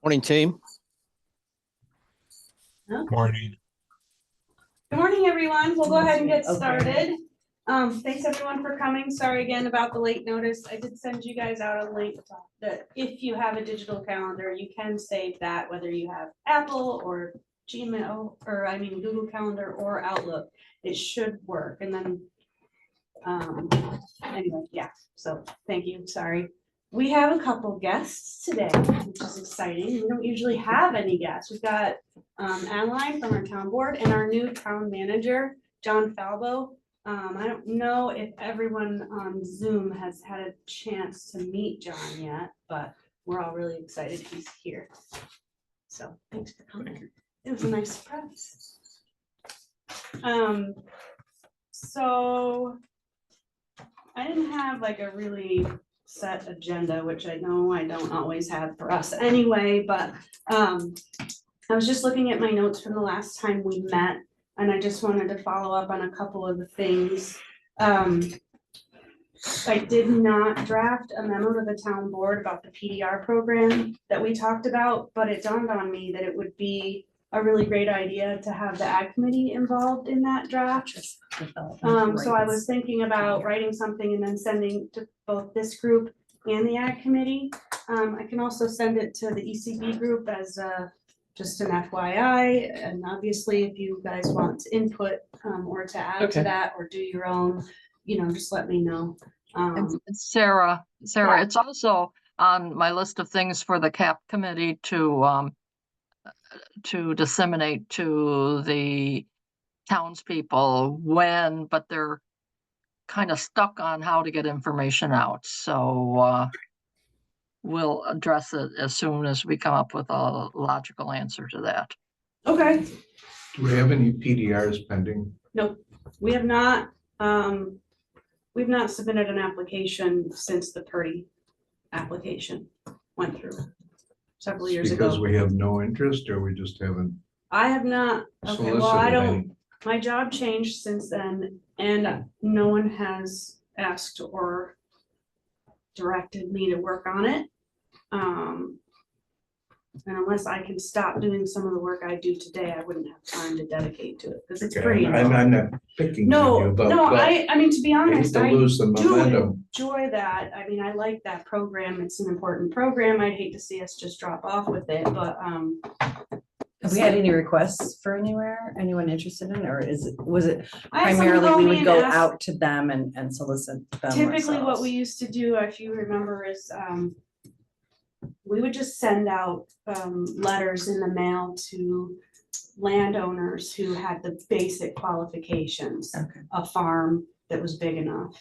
Morning, team. Morning. Good morning, everyone. We'll go ahead and get started. Thanks everyone for coming. Sorry again about the late notice. I did send you guys out a link that if you have a digital calendar, you can save that, whether you have Apple or Gmail, or Google Calendar or Outlook. It should work. And then, anyway, yeah. So thank you. Sorry. We have a couple guests today, which is exciting. We don't usually have any guests. We've got Adeline from our town board and our new town manager, John Falbo. I don't know if everyone on Zoom has had a chance to meet John yet, but we're all really excited he's here. So thanks for coming. It was a nice surprise. So I didn't have like a really set agenda, which I know I don't always have for us anyway, but I was just looking at my notes from the last time we met, and I just wanted to follow up on a couple of the things. I did not draft a memo to the town board about the PDR program that we talked about, but it dawned on me that it would be a really great idea to have the ag committee involved in that draft. So I was thinking about writing something and then sending to both this group and the ag committee. I can also send it to the ECB group as just an FYI. And obviously, if you guys want to input or to add to that or do your own, just let me know. It's Sarah, Yeah. it's also on my list of things for the CAP committee to disseminate to the townspeople but they're kind of stuck on how to get information out. So we'll address it as soon as we come up with a logical answer to that. Okay. Do we have any PDRs pending? Nope, we have not. We've not submitted an application since the Purdy application went through several years ago. Because we have no interest, or we just haven't I have not. Okay, well, I solicited don't. any? My job changed since then, and no one has asked or directed me to work on it. And unless I can stop doing some of the work I do today, I wouldn't have time to dedicate to it because it's Okay, pretty. I'm not picking on you No, about. no, but I mean, to be I hate honest, to I lose the do momentum. enjoy that. I mean, I like that program. It's an important program. I'd hate to see us just drop off with it, but, Have we had any requests for anyone interested in, or was it I had someone primarily call we me would and go ask- out to them and solicit them Typically, what ourselves? we used to do, if you remember, is we would just send out letters in the mail to landowners who had the basic qualifications. Okay. A farm that was big enough.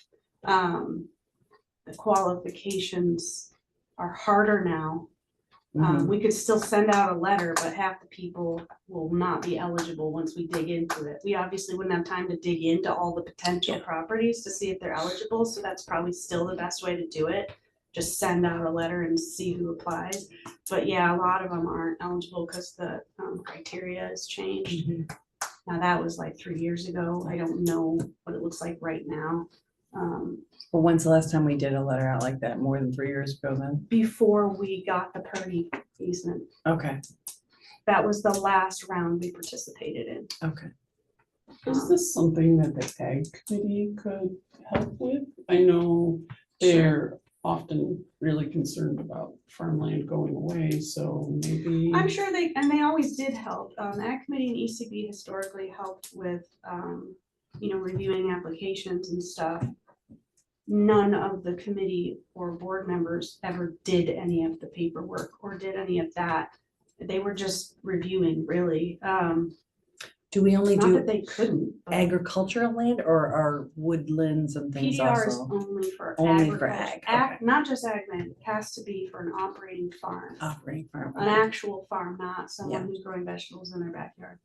The qualifications are harder now. Mhm. We could still send out a letter, but half the people will not be eligible once we dig into it. We obviously wouldn't have time to dig into all the potential properties to see if they're eligible, so that's probably still the best way to do it. Just send out a letter and see who applies. But yeah, a lot of them aren't eligible because the criteria has changed. Mhm. Now, that was like 3 years ago. I don't know what it looks like right now. Well, when's the last time we did a letter out like that? More than 3 years ago then? Before we got the Purdy easement, Okay, that was the last round we participated in. okay. Is this something that the ag committee could help with? I know they're often really concerned about farmland going away, so maybe. I'm sure they always did help. Ag committee and ECB historically helped with, reviewing applications and stuff. None of the committee or board members ever did any of the paperwork or did any of that. They were just reviewing, really. Do we only Not do that they couldn't. but agricultural land or are woodlands and things PDR is also? only for Only for agriculture. ag, okay. Not just ag land, it has to be for an operating farm. Operating farm. An actual farm, not Yeah. someone who's growing vegetables in their backyard.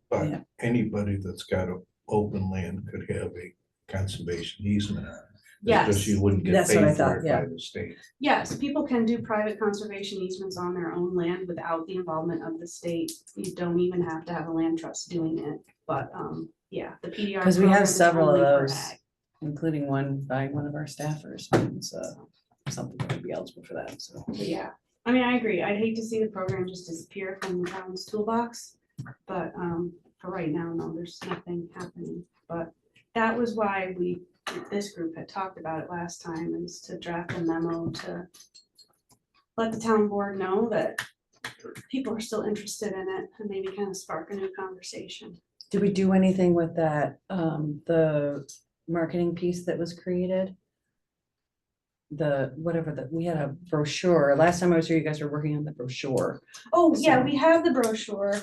But Yeah. anybody that's got a open land could have a conservation easement on it. It's Yes. just you wouldn't get That's what I paid thought, for it yeah. by the state. Yes, people can do private conservation easements on their own land without the involvement of the state. You don't even have to have a land trust doing it, but, yeah, the PDR. Because we program have is several of only for those, ag. including one by one of our staffers. So something that would be eligible for that, so. Yeah, I mean, I agree. I'd hate to see the program just disappear from the town's toolbox. But for right now, no, there's nothing happening. But that was why this group had talked about it last time, is to draft a memo to let the town board know that people are still interested in it and maybe kind of spark a new conversation. Did we do anything with that, the marketing piece that was created? We had a brochure. Last time I was here, you guys were working on the brochure. Oh, yeah, So- we have the brochure.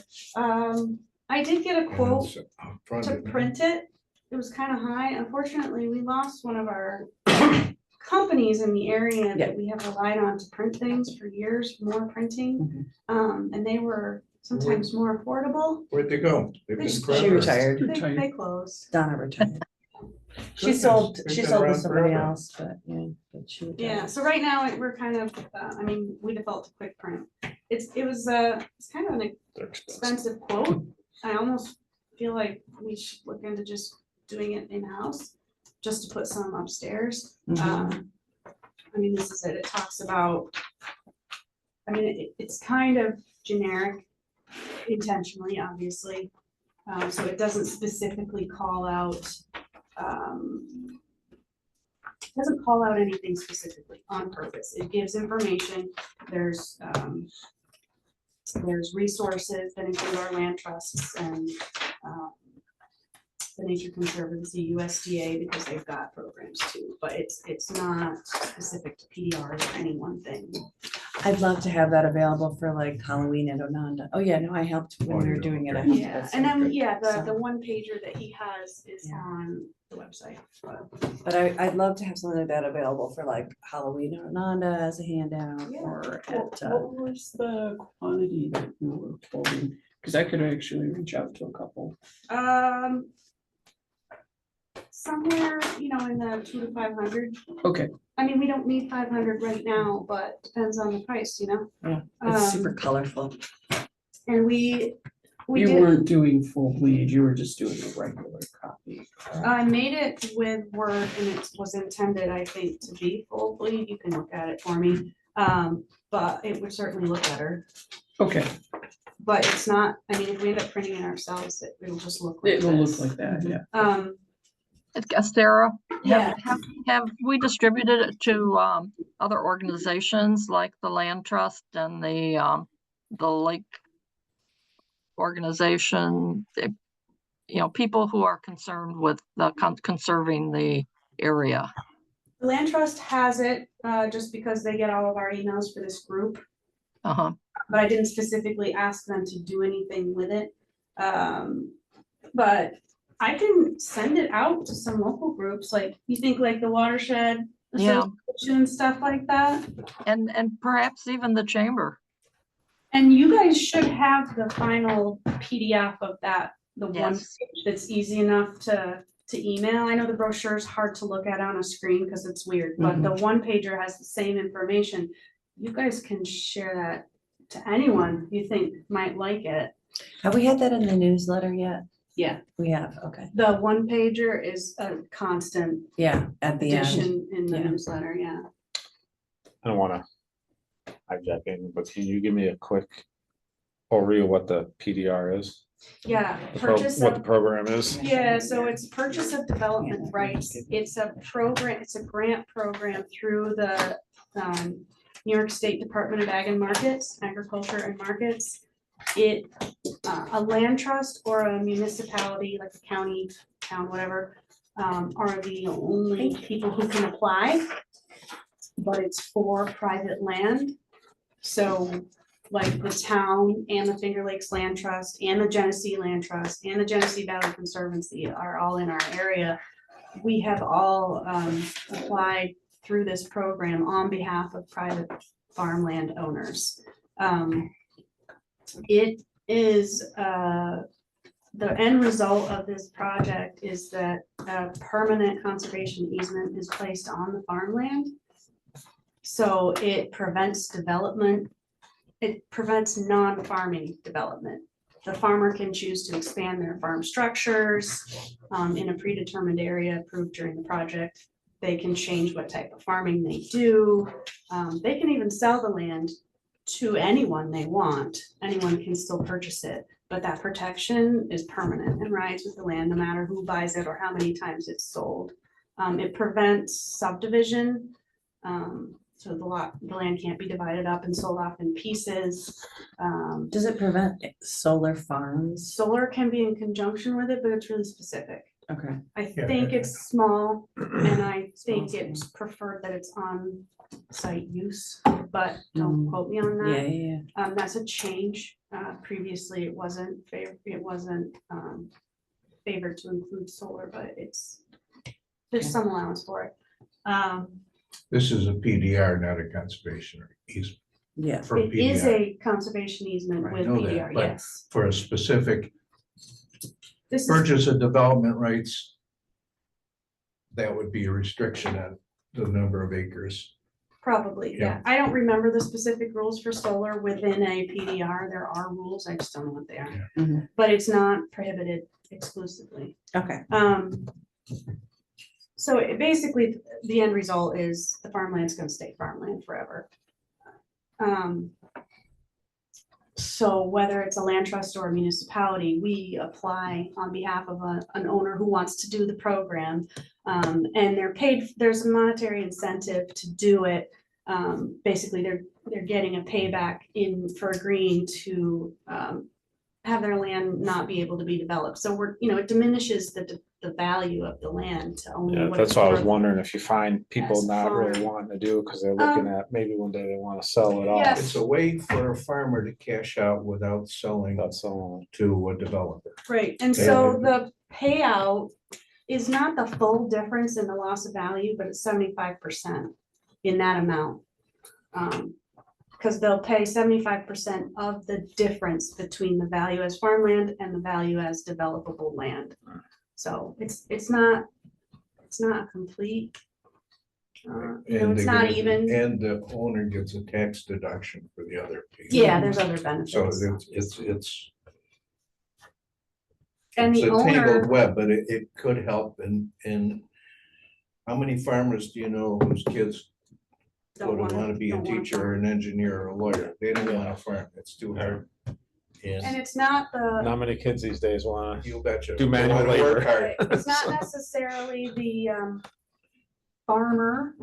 I did get a And quote it's out front to of it. print it. It was kind of high. Unfortunately, we lost one of our companies in the area Yeah. that we have relied on to print things for years, more printing. And they were sometimes more affordable. Where'd they go? They've They been just- clever. She retired. They closed. Donna retired. She Goodness, sold they've to been around somebody forever. else, but yeah, but she retired. Yeah, so right now we're kind of, I mean, we default to quick print. It's kind of an They're expensive. expensive quote. I almost feel like we should look into just doing it in-house, just to put some upstairs. Mhm. I mean, this is it. It talks about, I mean, it's kind of generic intentionally, obviously. So it doesn't specifically call out, doesn't call out anything specifically on purpose. It gives information. There's resources that include our land trusts and the Nature Conservancy, USDA, because they've got programs too, but it's not specific to PDRs or any one thing. I'd love to have that available for like Halloween at Ononda. Oh, yeah, no, I helped when we Oh, were yeah, doing it. I okay. helped Yeah, with and some. then, yeah, the So- one pager that he has is Yeah. on the website, but But I'd love to have something like that available for like Halloween at Ononda as a handout Yeah. or What at, what was the quantity that you were quoting? Because I could actually reach out to a couple. somewhere, in the 200 to 500. Okay, I mean, we don't need 500 right now, but depends on the price, yeah, it's super Um, colorful. And we you did, weren't doing full bleed, you were just doing a regular copy. I made it with Word and it was intended, I think, to be full bleed. You can look at it for me. But it would certainly look better, Okay, but it's not, I mean, if we end up printing it ourselves, it'll just look like it will look this. like that, yeah. Sarah, Yeah. have we distributed it to other organizations like the Land Trust and the Lake organization? People who are concerned with the conserving the area. The Land Trust has it, just because they get all of our emails for this group, Uh-huh. but I didn't specifically ask them to do anything with it. But I can send it out to some local groups, like, you think like the Watershed Yeah. Association, stuff like that. And perhaps even the chamber. And you guys should have the final PDF of that, the one Yes. page that's easy enough to email. I know the brochure is hard to look at on a screen because it's weird, but the one pager has the same information. You guys can share that to anyone you think might like it. Have we had that in the newsletter yet? Yeah. We have, okay. The one pager is a constant Yeah, at the end. addition in the yeah. newsletter, yeah. I don't wanna hijack in, but can you give me a quick overview of what the PDR is? Yeah, What the program is? Yeah, so it's purchase of development rights. It's a program, it's a grant program through the New York State Department of Agriculture and Markets. A land trust or a municipality, like a county, town, whatever, are the only people who can apply. But it's for private land. So like the town and the Finger Lakes Land Trust and the Genesee Land Trust and the Genesee Valley Conservancy are all in our area. We have all applied through this program on behalf of private farmland owners. It is, the end result of this project is that a permanent conservation easement is placed on the farmland. So it prevents development. It prevents non-farming development. The farmer can choose to expand their farm structures in a predetermined area approved during the project. They can change what type of farming they do. They can even sell the land to anyone they want. Anyone can still purchase it, but that protection is permanent and rides with the land no matter who buys it or how many times it's sold. It prevents subdivision. So the land can't be divided up and sold off in pieces. Does it prevent solar farms? Solar can be in conjunction with it, but it's really specific. Okay. I Yeah. think it's small and I think Small. it's preferred that it's on site use, but don't Mm. quote me on that. Yeah. That's a change. Previously, it wasn't favored to include solar, but there's some allowance for it. This is a PDR, not a conservation easement. Yeah. For It is PDR, a conservation easement I with know that, PDR, but- yes. for a specific This is purchase of development rights, that would be a restriction on the number of acres. probably, yeah. I don't remember the specific rules for solar within a PDR. There are rules, I just don't know what they are. Mhm. But it's not prohibited exclusively. Okay. So basically, the end result is the farmland's gonna stay farmland forever. So whether it's a land trust or a municipality, we apply on behalf of an owner who wants to do the program. And they're paid, there's a monetary incentive to do it. Basically, they're getting a payback for agreeing to have their land not be able to be developed. So it diminishes the value of the land to own. Yeah, what that's it's why I was worth. wondering if you find people As not really farm. wanting to do, because they're looking at, maybe one day they want to sell it Yes. off. It's a way for a farmer to cash out without selling That's all. to a developer. Right, and They so have the payout is not the full difference in the loss of value, but it's 75% in that amount. Because they'll pay 75% of the difference between the value as farmland and the value as developable land. So it's not a complete, And it's they not get- even, And the owner gets a tax deduction for the other piece. yeah, there's other So benefits. it's And it's the a tangled owner, web, but it could help in how many farmers do you know whose kids don't want to be a don't wanna teacher or an engineer or a lawyer? They don't want to farm. It's too hard. and And it's not the. Not many kids these days want to. you betcha. Do they manual wanna work labor. hard. It's not necessarily the farmer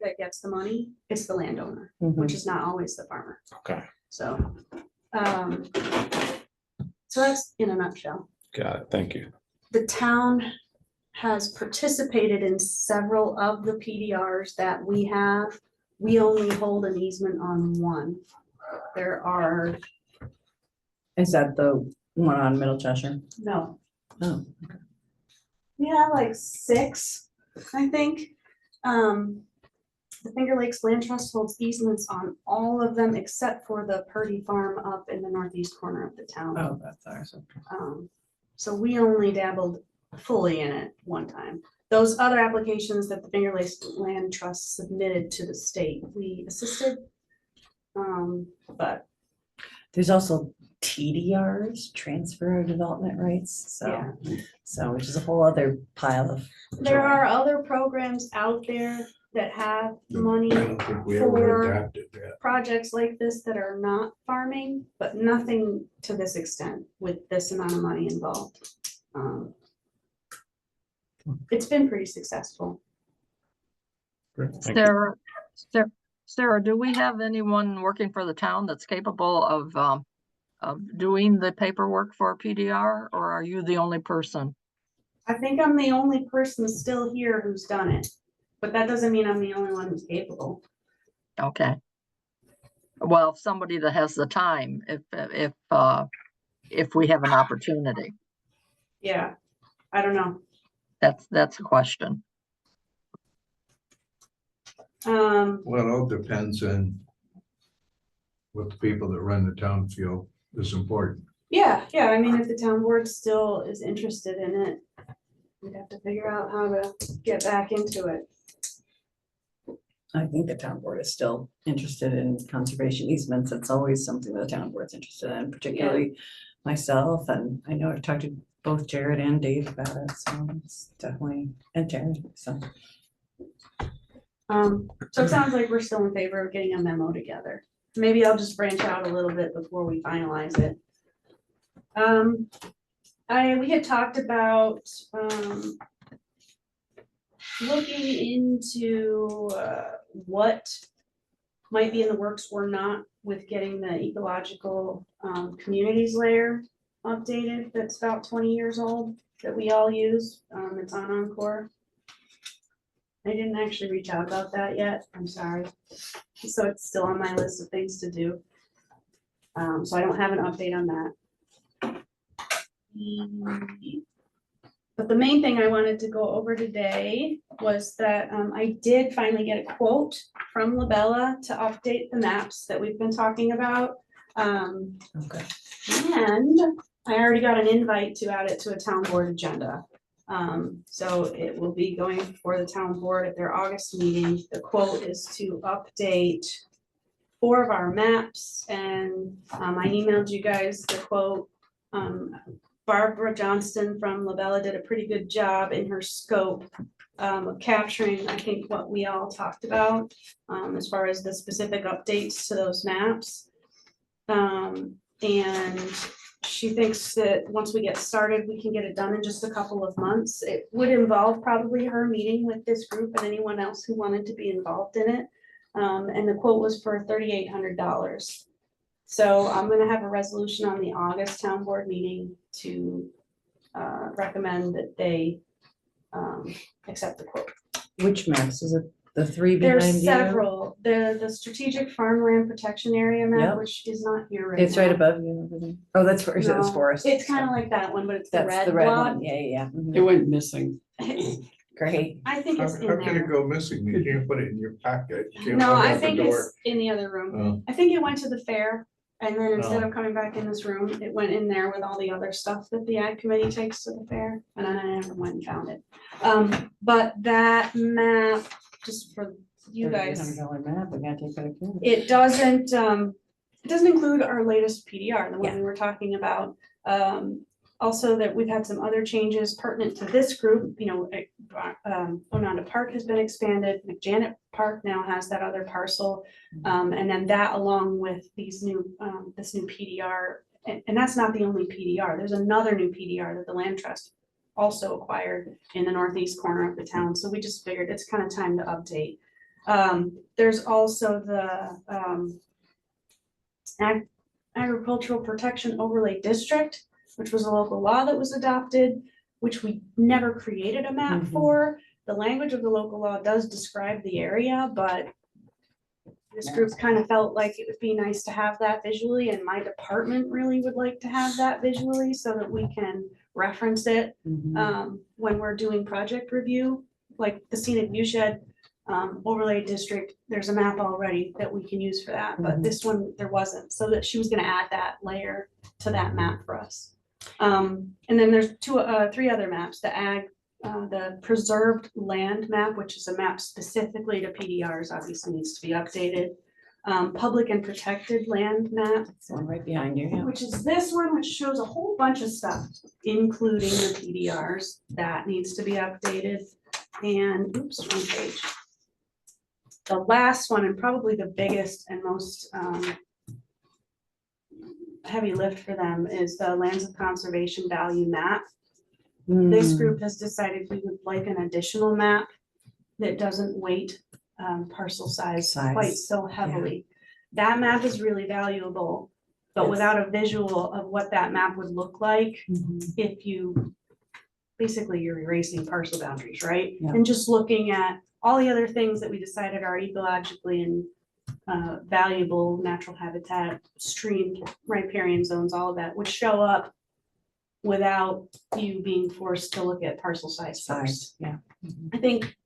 that gets the money, it's the landowner, which is not always the farmer, Okay, so. So that's in a nutshell. got it. Thank you. The town has participated in several of the PDRs that we have. We only hold an easement on one. There are, Is that the one on Middle Cheshire? no, Oh, we have like 6, I think. The Finger Lakes Land Trust holds easements on all of them except for the Purdy Farm up in the northeast corner of the town. oh, that's ours. So we only dabbled fully in it one time. Those other applications that the Finger Lakes Land Trust submitted to the state, we assisted. But There's also TDRs, transfer of development rights, yeah, so which is a whole other pile of. there joy. are other programs out there that have money. I don't think we ever for- adapted that. Projects like this that are not farming, but nothing to this extent with this amount of money involved. It's been pretty successful. Thank you. Sarah, do we have anyone working for the town that's capable of doing the paperwork for PDR, or are you the only person? I think I'm the only person still here who's done it, but that doesn't mean I'm the only one who's capable. Okay. Well, somebody that has the time, if we have an opportunity, Yeah, I don't know. that's a question. Well, it all depends on what the people that run the town feel is important. Yeah, I mean, if the town board still is interested in it, we'd have to figure out how to get back into it. I think the town board is still interested in conservation easements. It's always something the town board's interested in, particularly myself, and I know I've talked to both Jared and Dave about it, so it's definitely, and Terry, so. So it sounds like we're still in favor of getting a memo together. maybe I'll just branch out a little bit before we finalize it. We had talked about, looking into, what might be in the works or not with getting the ecological, communities layer updated. That's about 20 years old, that we all use. It's on Encore. I didn't actually reach out about that yet. I'm sorry. So it's still on my list of things to do. So I don't have an update on that. But the main thing I wanted to go over today was that I did finally get a quote from Labella to update the maps that we've been talking about. Okay. And I already got an invite to add it to a town board agenda. So it will be going before the town board at their August meeting. The quote is to update 4 of our maps, and I emailed you guys the quote. Barbara Johnston from Labella did a pretty good job in her scope of capturing, I think, what we all talked about as far as the specific updates to those maps. And she thinks that once we get started, we can get it done in just a couple of months. It would involve probably her meeting with this group and anyone else who wanted to be involved in it. And the quote was for $3,800. So I'm gonna have a resolution on the August town board meeting to recommend that they accept the quote. Which maps? Is it the 3 behind There's you? several, the strategic farmland protection area map, Yep. which is not here right It's right now. above you. over there. Oh, that's for, it's No, forest. It's kind of like that one, but it's the That's red the red block. one. Yeah. Mhm. It went missing. Great. I think How it's in how can it there. go missing? You can't put it in your pocket. You can't No, open I up the think door. it's in the other room. Oh, I think it went to the fair, and then instead Oh. of coming back in this room, it went in there with all the other stuff that the ag committee takes to the fair, and then I never went and found it. But that map, just for you guys, $3,800 map. We gotta take better care of it. it doesn't include our latest PDR, the one Yeah. we were talking about. Also that we've had some other changes pertinent to this group, you know, Ononda Park has been expanded, McJanet Park now has that other parcel. And then that along with these new, this new PDR, and that's not the only PDR, there's another new PDR that the Land Trust also acquired in the northeast corner of the town, so we just figured it's kind of time to update. There's also the Agricultural Protection Overlay District, which was a local law that was adopted, which we never created a map Mhm. for. The language of the local law does describe the area, but this group kind of felt like it would be nice to have that visually, and my department really would like to have that visually so that we can reference it Mhm. when we're doing project review, like the scenic viewshed overlay district, there's a map already that we can use for that, but Mhm. this one, there wasn't, so that she was gonna add that layer to that map for us. And then there's 3 other maps, the preserved land map, which is a map specifically to PDRs, obviously needs to be updated. Public and protected land map, It's the one right behind you. Yeah. which is this one, which shows a whole bunch of stuff, including the PDRs, that needs to be updated. And, oops, wrong page. The last one, and probably the biggest and most heavy lift for them, is the lands of conservation value map. This Mm. group has decided we would like an additional map that doesn't weight parcel size quite Size, so heavily. That map is really valuable, but Yes. without a visual of what that map would look like, Mhm. if you, basically you're erasing parcel boundaries, right? Yeah. And just looking at all the other things that we decided are ecologically and valuable natural habitat, stream, riparian zones, all of that would show up without you being forced to look at parcel size first. Size. Yeah. Mhm. I think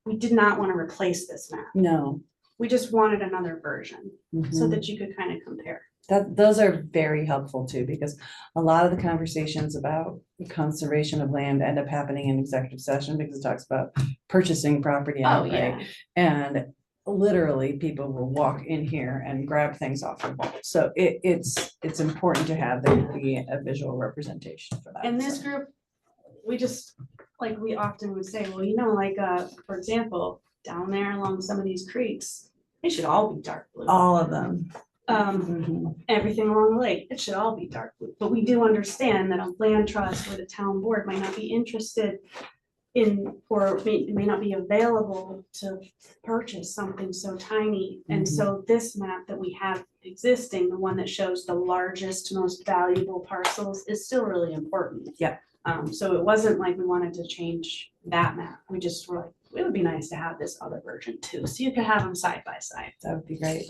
we did not want to replace this map. No. We just wanted another version so Mhm. that you could kind of compare. Those are very helpful too, because a lot of the conversations about the conservation of land end up happening in executive session because it talks about purchasing property Oh, outright. And literally, people will walk in here and grab things off the wall. So it's important to have there be a visual representation for that. And this so. group, we just, like, we often would say, well, you know, like, for example, down there along some of these creeks, They should all be dark blue. All of them. Um, everything along the lake, it should all be dark blue, but we do understand that a land trust or the town board might not be interested in, or may not be available to purchase something so tiny. And so this map that we have existing, the one that shows the largest, most valuable parcels, is still really important. Yep. So it wasn't like we wanted to change that map, we just were like, it would be nice to have this other version too, so you could have them side by side. That would be great.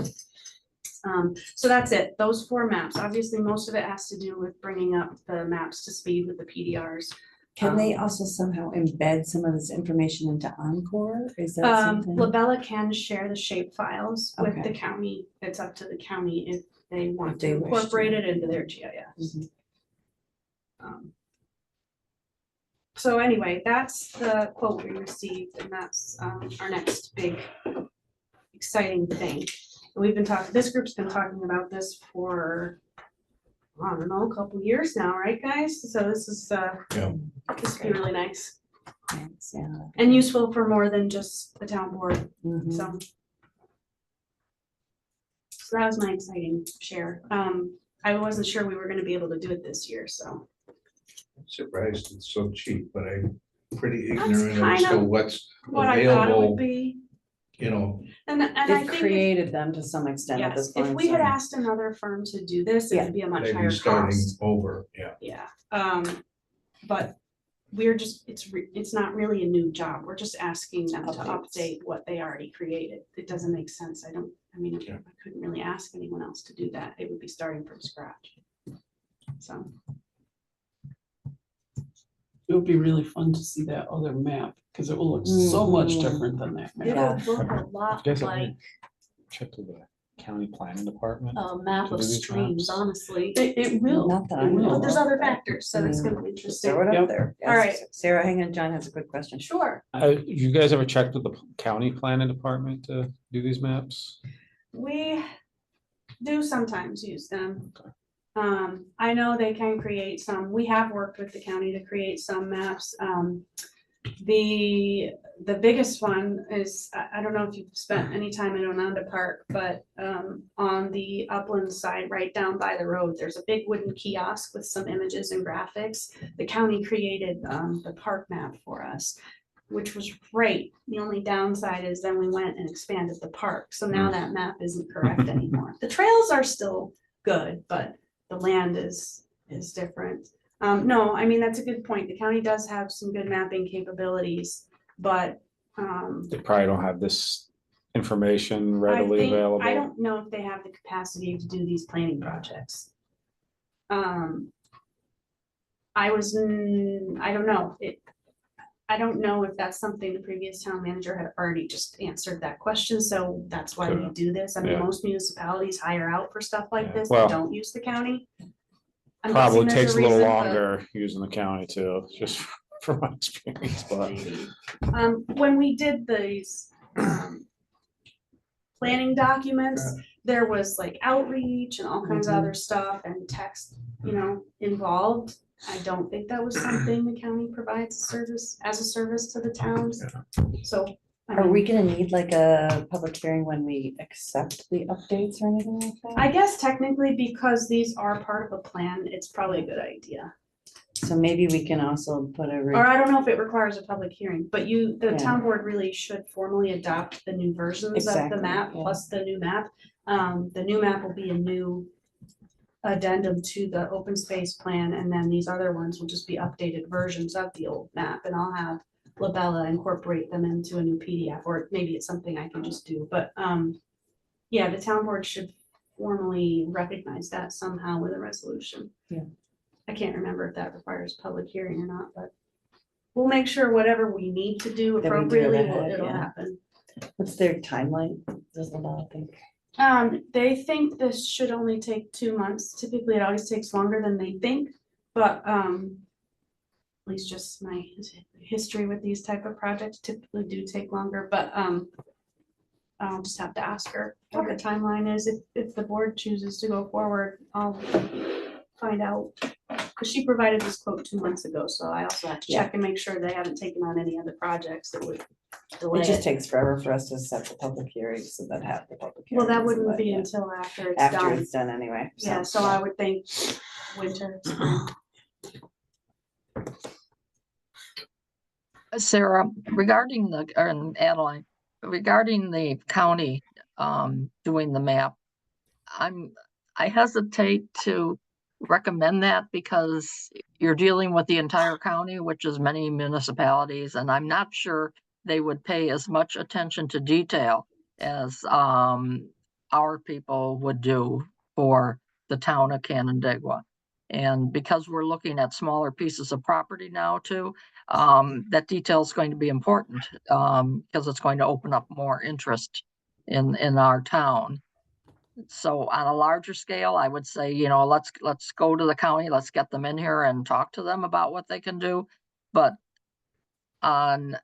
So that's it, those 4 maps. Obviously, most of it has to do with bringing up the maps to speed with the PDRs. Can they also somehow embed some of this information into Encore? Is that something? Labella can share the shape files with the Okay. county. It's up to the county if they want If they to wish to. incorporate it into their GIS. Mhm. So anyway, that's the quote we received, and that's our next big exciting thing. We've been talking, this group's been talking about this for, I don't know, a couple years now, right, guys? So this is, Yeah. this would be really nice Thanks, yeah. and useful for more than just the town board, Mhm. so. So that was my exciting share. I wasn't sure we were gonna be able to do it this year, so. I'm surprised it's so cheap, but I'm pretty That's ignorant as kind to of what's What I thought it would available, be, you know, and I They've think. created them to some extent at this Yes, point. if we had so- asked another firm to do this, it would be a much they'd higher be starting cost. over, yeah. Yeah, but we're just, it's not really a new job. We're just asking them to Updates. update what they already created. It doesn't make sense. I mean, Yeah. I couldn't really ask anyone else to do that. It would be starting from scratch. So, It would be really fun to see that other map, because it will look so much Mhm. different than that map. it'll look a lot You guys have like checked with the county planning department? a map To of do these streams, maps? honestly. It will. Not that I It will. know But there's of. other factors, so it's gonna be Just interesting. throw it up Yep. there. All Yes. right. Sarah, hang on, John has a good question. Sure, You guys ever checked with the county planning department to do these maps? we do sometimes use them. Okay. I know they can create some, we have worked with the county to create some maps. The biggest one is, I don't know if you've spent any time in Ononda Park, but, on the upland side, right down by the road, there's a big wooden kiosk with some images and graphics. The county created, the park map for us, which was great. The only downside is then we went and expanded the park, so now that map isn't correct anymore. The trails are still good, but the land is different. No, I mean, that's a good point. The county does have some good mapping capabilities, but, They probably don't have this information I readily think, available. I don't know if they have the capacity to do these planning projects. I don't know, I don't know if that's something the previous town manager had already just answered that question, so that's why we Could've. do this. I mean, Yeah. most municipalities hire out for stuff like Yeah. this, they Well, don't use the county. I'm Probably guessing there's takes a little reason, but- longer using the county too, just from my experience, but. Maybe. When we did these, planning documents, there was like outreach and all kinds of other stuff and text, involved. I don't think that was something the county provides as a service to the towns, so. I Are mean, we gonna need like a public hearing when we accept the updates or anything like that? I guess technically, because these are part of a plan, it's probably a good idea. So maybe we can also put a. Or I don't know if it requires a public hearing, but the Yeah. town board really should formally adopt the new versions of Exactly, the map yeah. plus the new map. The new map will be a new addendum to the open space plan, and then these other ones will just be updated versions of the old map, and I'll have Labella incorporate them into a new PDF, or maybe it's something I can just do, but, yeah, the town board should formally recognize that somehow with a resolution. Yeah. I can't remember if that requires public hearing or not, but we'll make sure whatever we need to do That we do it appropriately, ahead, it'll yeah. happen. What's their timeline? Does the law think? They think this should only take 2 months. Typically, it always takes longer than they think, but, at least just my history with these type of projects typically do take longer, but, I'll just have to ask her what the timeline is. If the board chooses to go forward, I'll find out. Cause she provided this quote 2 months ago, so I also have to check and make sure they haven't taken on any other projects that would delay It just it. takes forever for us to set the public hearings and then have the public Well, hearings. that and wouldn't what- be yeah. until after it's After done. it's done anyway. Yeah, so I would think winter, spring. Sarah, regarding and Adeline, regarding the county, doing the map, I hesitate to recommend that because you're dealing with the entire county, which is many municipalities, and I'm not sure they would pay as much attention to detail as, our people would do for the town of Canandaigua. And because we're looking at smaller pieces of property now too, that detail is going to be important, because it's going to open up more interest in our town. So on a larger scale, I would say, let's go to the county, let's get them in here and talk to them about what they can do. But on,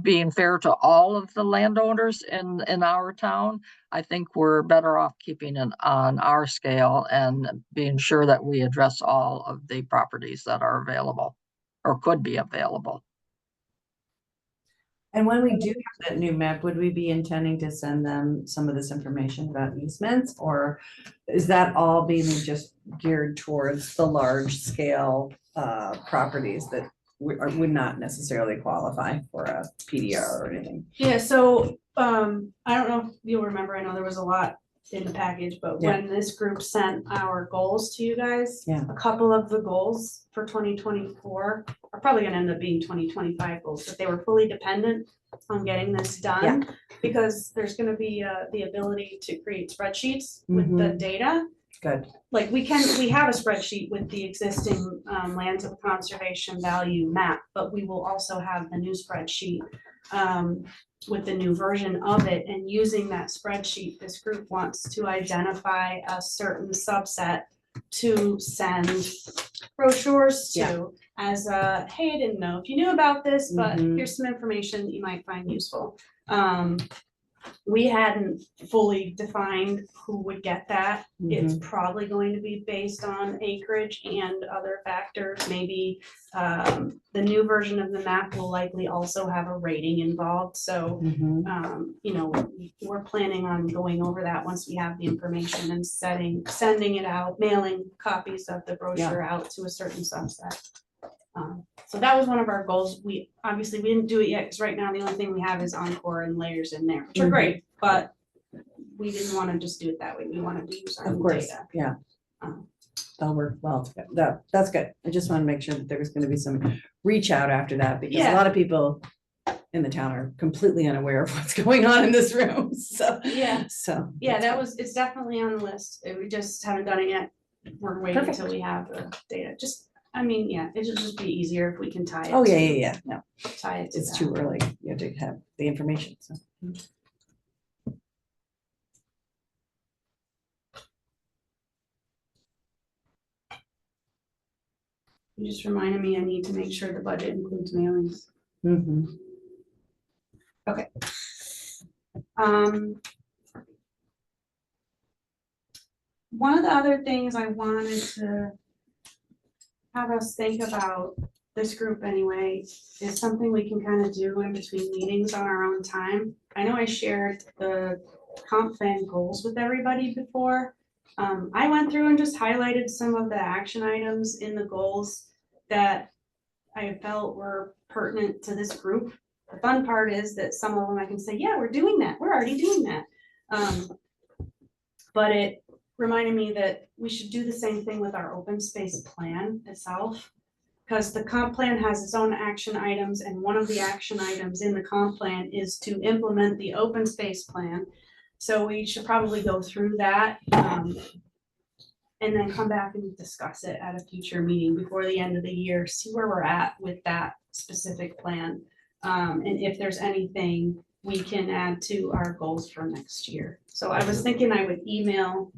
being fair to all of the landowners in our town, I think we're better off keeping it on our scale and being sure that we address all of the properties that are available or could be available. And when we do have that new map, would we be intending to send them some of this information about easements? Or is that all being just geared towards the large scale properties that would not necessarily qualify for a PDR or anything? Yeah, so, I don't know if you'll remember, I know there was a lot in the package, but Yeah. when this group sent our goals to you guys, Yeah. a couple of the goals for 2024 are probably gonna end up being 2025 goals, but they were fully dependent on getting this done. Because there's gonna be, the ability to create spreadsheets with the data. Good. Like we have a spreadsheet with the existing lands of conservation value map, but we will also have the new spreadsheet with the new version of it. And using that spreadsheet, this group wants to identify a certain subset to send brochures Yeah. to as a, hey, I didn't know if you knew about this, but Mhm. here's some information that you might find useful. We hadn't fully defined who would get that. It's probably going to be based on acreage and other factors. Maybe the new version of the map will likely also have a rating involved. So, we're planning on going over that once we have the information and sending it out, mailing copies of the brochure out to a certain subset. So that was one of our goals. We didn't do it yet, because right now the only thing we have is Encore and layers in there, which are great, but we didn't want to just do it that way. We wanted to use our Of own course, data. yeah. Um, That'll work well. That's good. I just want to make sure that there was going to be some reach out after that, because a Yeah. lot of people in the town are completely unaware of what's going on in this room. So, Yeah. Yeah, that's it's definitely on the list. We just haven't done it yet. We're waiting Perfect. until we have the data. It'll just be easier if we can tie it. Oh, yeah, to- yeah, yeah. No, Tie it to it's that. too early. You have to have the information, so. You just reminded me I need to make sure the budget includes mailings. Mhm. One of the other things I wanted to have us think about, this group anyway, is something we can kind of do in between meetings on our own time. I know I shared the comp plan goals with everybody before. I went through and just highlighted some of the action items in the goals that I felt were pertinent to this group. The fun part is that some of them I can say, yeah, we're doing that, we're already doing that. But it reminded me that we should do the same thing with our open space plan itself. Because the comp plan has its own action items, and one of the action items in the comp plan is to implement the open space plan. So we should probably go through that, and then come back and discuss it at a future meeting before the end of the year, see where we're at with that specific plan. And if there's anything we can add to our goals for next year. So I was thinking I would email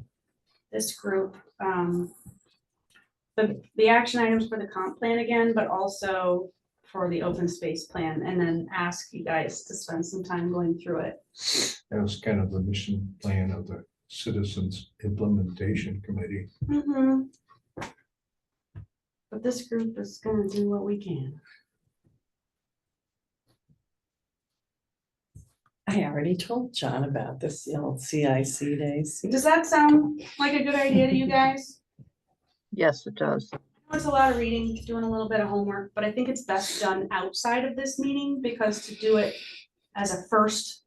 this group, the action items for the comp plan again, but also for the open space plan, and then ask you guys to spend some time going through it. That was kind of the mission plan of the Citizens Implementation Committee. But this group is gonna do what we can. I already told John about this, the old CIC days. Does that sound like a good idea to you guys? Yes, it does. It's a lot of reading, doing a little bit of homework, but I think it's best done outside of this meeting, because to do it as a first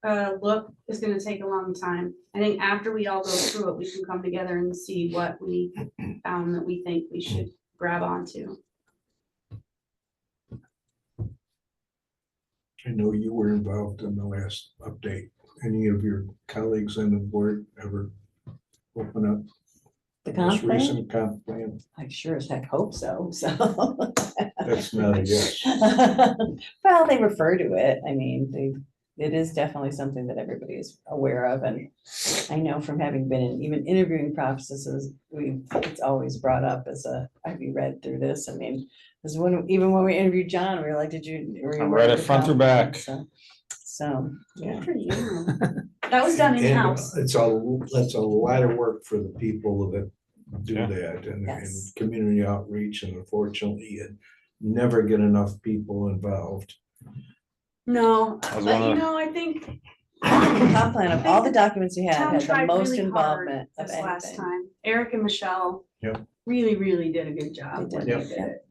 look is gonna take a long time. I think after we all go through it, we can come together and see what we found that we think we should grab onto. I know you were involved in the last update. Any of your colleagues on the board ever open up The this comp plan? recent comp plan? I sure as heck hope so, so. That's not a yes. Well, they refer to it. I mean, it is definitely something that everybody is aware of, and I know from having been in even interviewing processes, it's always brought up as have you read through this? I mean, because even when we interviewed John, we were like, were you I read aware it of the front to comp plan? back. So, yeah. Good for you. That was done And in-house. that's a lot of work for the people that do Yeah. that and Yes. community outreach, and unfortunately, you never get enough people involved. No, I was but you wondering- know, I think The comp plan of all the documents we had town had the tried most really hard involvement of this last anything. time. Eric and Michelle Yep. really did a good job They when did, they did yeah. it.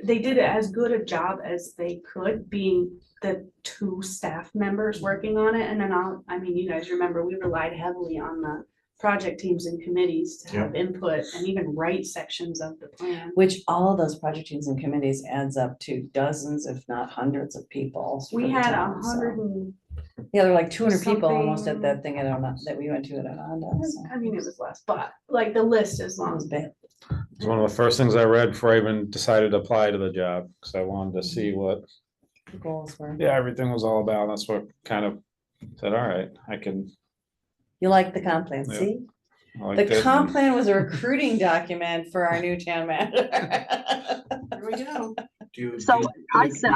They did as good a job as they could, being the two staff members working on it. And then I mean, you guys remember, we relied heavily on the project teams and committees to have input and even write sections of the plan. Which all of those project teams and committees adds up to dozens, if not hundreds of people. for We the had town, so. 100 and, Yeah, there were like 200 people almost at something. that thing that we went to at Onondaga. So I mean, it was less, but like the list is it long. was big. It's one of the first things I read before I even decided to apply to the job, because I wanted to see what, The goals were. yeah, everything was all about. That's what kind of said, all right, I can. You like the comp plan, Yeah. see? I liked The it. comp plan was a recruiting document for our new town manager. There we go. So I sat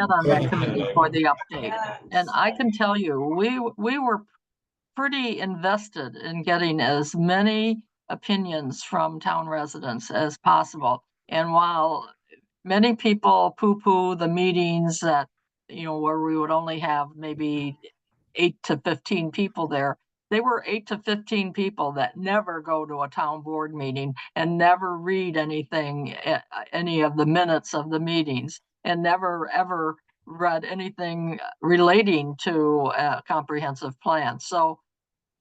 on that committee for the update, and I can tell you, we were pretty invested in getting as many opinions from town residents as possible. And while many people poo-poo the meetings that, where we would only have maybe 8 to 15 people there, they were 8 to 15 people that never go to a town board meeting and never read anything, any of the minutes of the meetings, and never ever read anything relating to a comprehensive plan. So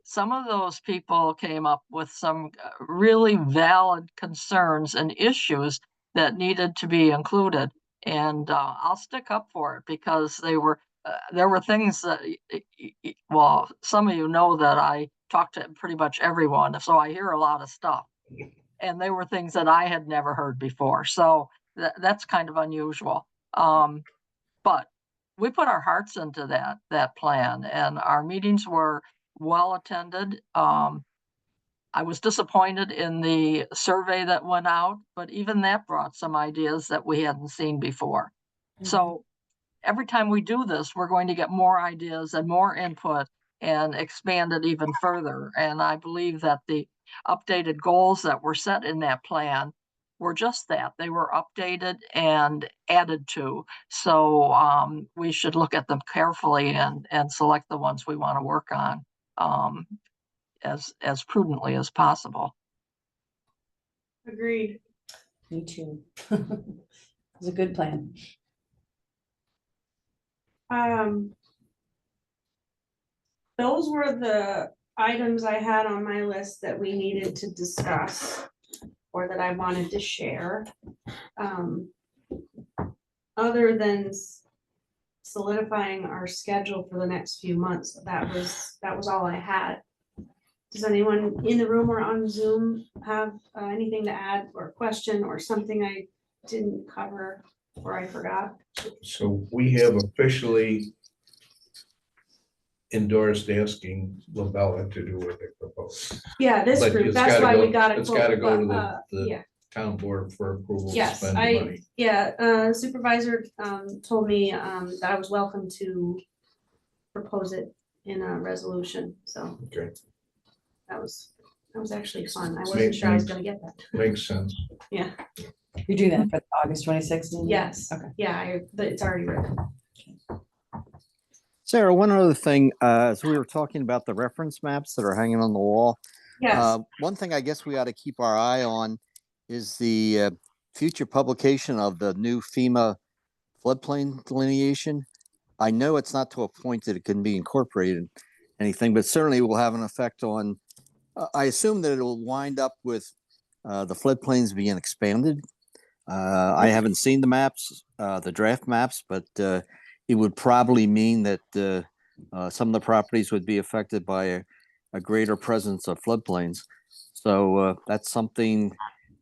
some of those people came up with some really valid concerns and issues that needed to be included. And I'll stick up for it, because there were things that, well, some of you know that I talk to pretty much everyone, so I hear a lot of stuff. And they were things that I had never heard before. So that's kind of unusual. But we put our hearts into that plan, and our meetings were well attended. I was disappointed in the survey that went out, but even that brought some ideas that we hadn't seen before. So every time we do this, we're going to get more ideas and more input and expand it even further. And I believe that the updated goals that were set in that plan were just that. They were updated and added to. So we should look at them carefully and select the ones we want to work on as prudently as possible. Agreed. Me too. It was a good plan. Those were the items I had on my list that we needed to discuss or that I wanted to share. Other than solidifying our schedule for the next few months, that was all I had. Does anyone in the room or on Zoom have anything to add or question or something I didn't cover or I forgot? So we have officially endorsed asking Labella to do what they propose. Yeah, this But group, it's that's gotta why we go- got it. it's gotta go to quoted, the yeah. town board for approval to Yes, spend the money. Supervisor told me that I was welcome to propose it in a resolution, so Okay, that was actually fun. I wasn't sure I was gonna get that. makes sense. Yeah, You're doing that for the August 26th? yes, Okay. yeah, but it's already written. Sarah, one other thing, as we were talking about the reference maps that are hanging on the wall, Yes, one thing I guess we ought to keep our eye on is the future publication of the new FEMA floodplain delineation. I know it's not to a point that it can be incorporated in anything, but certainly will have an effect on, I assume that it'll wind up with the floodplains being expanded. I haven't seen the maps, the draft maps, but it would probably mean that some of the properties would be affected by a greater presence of floodplains. So that's something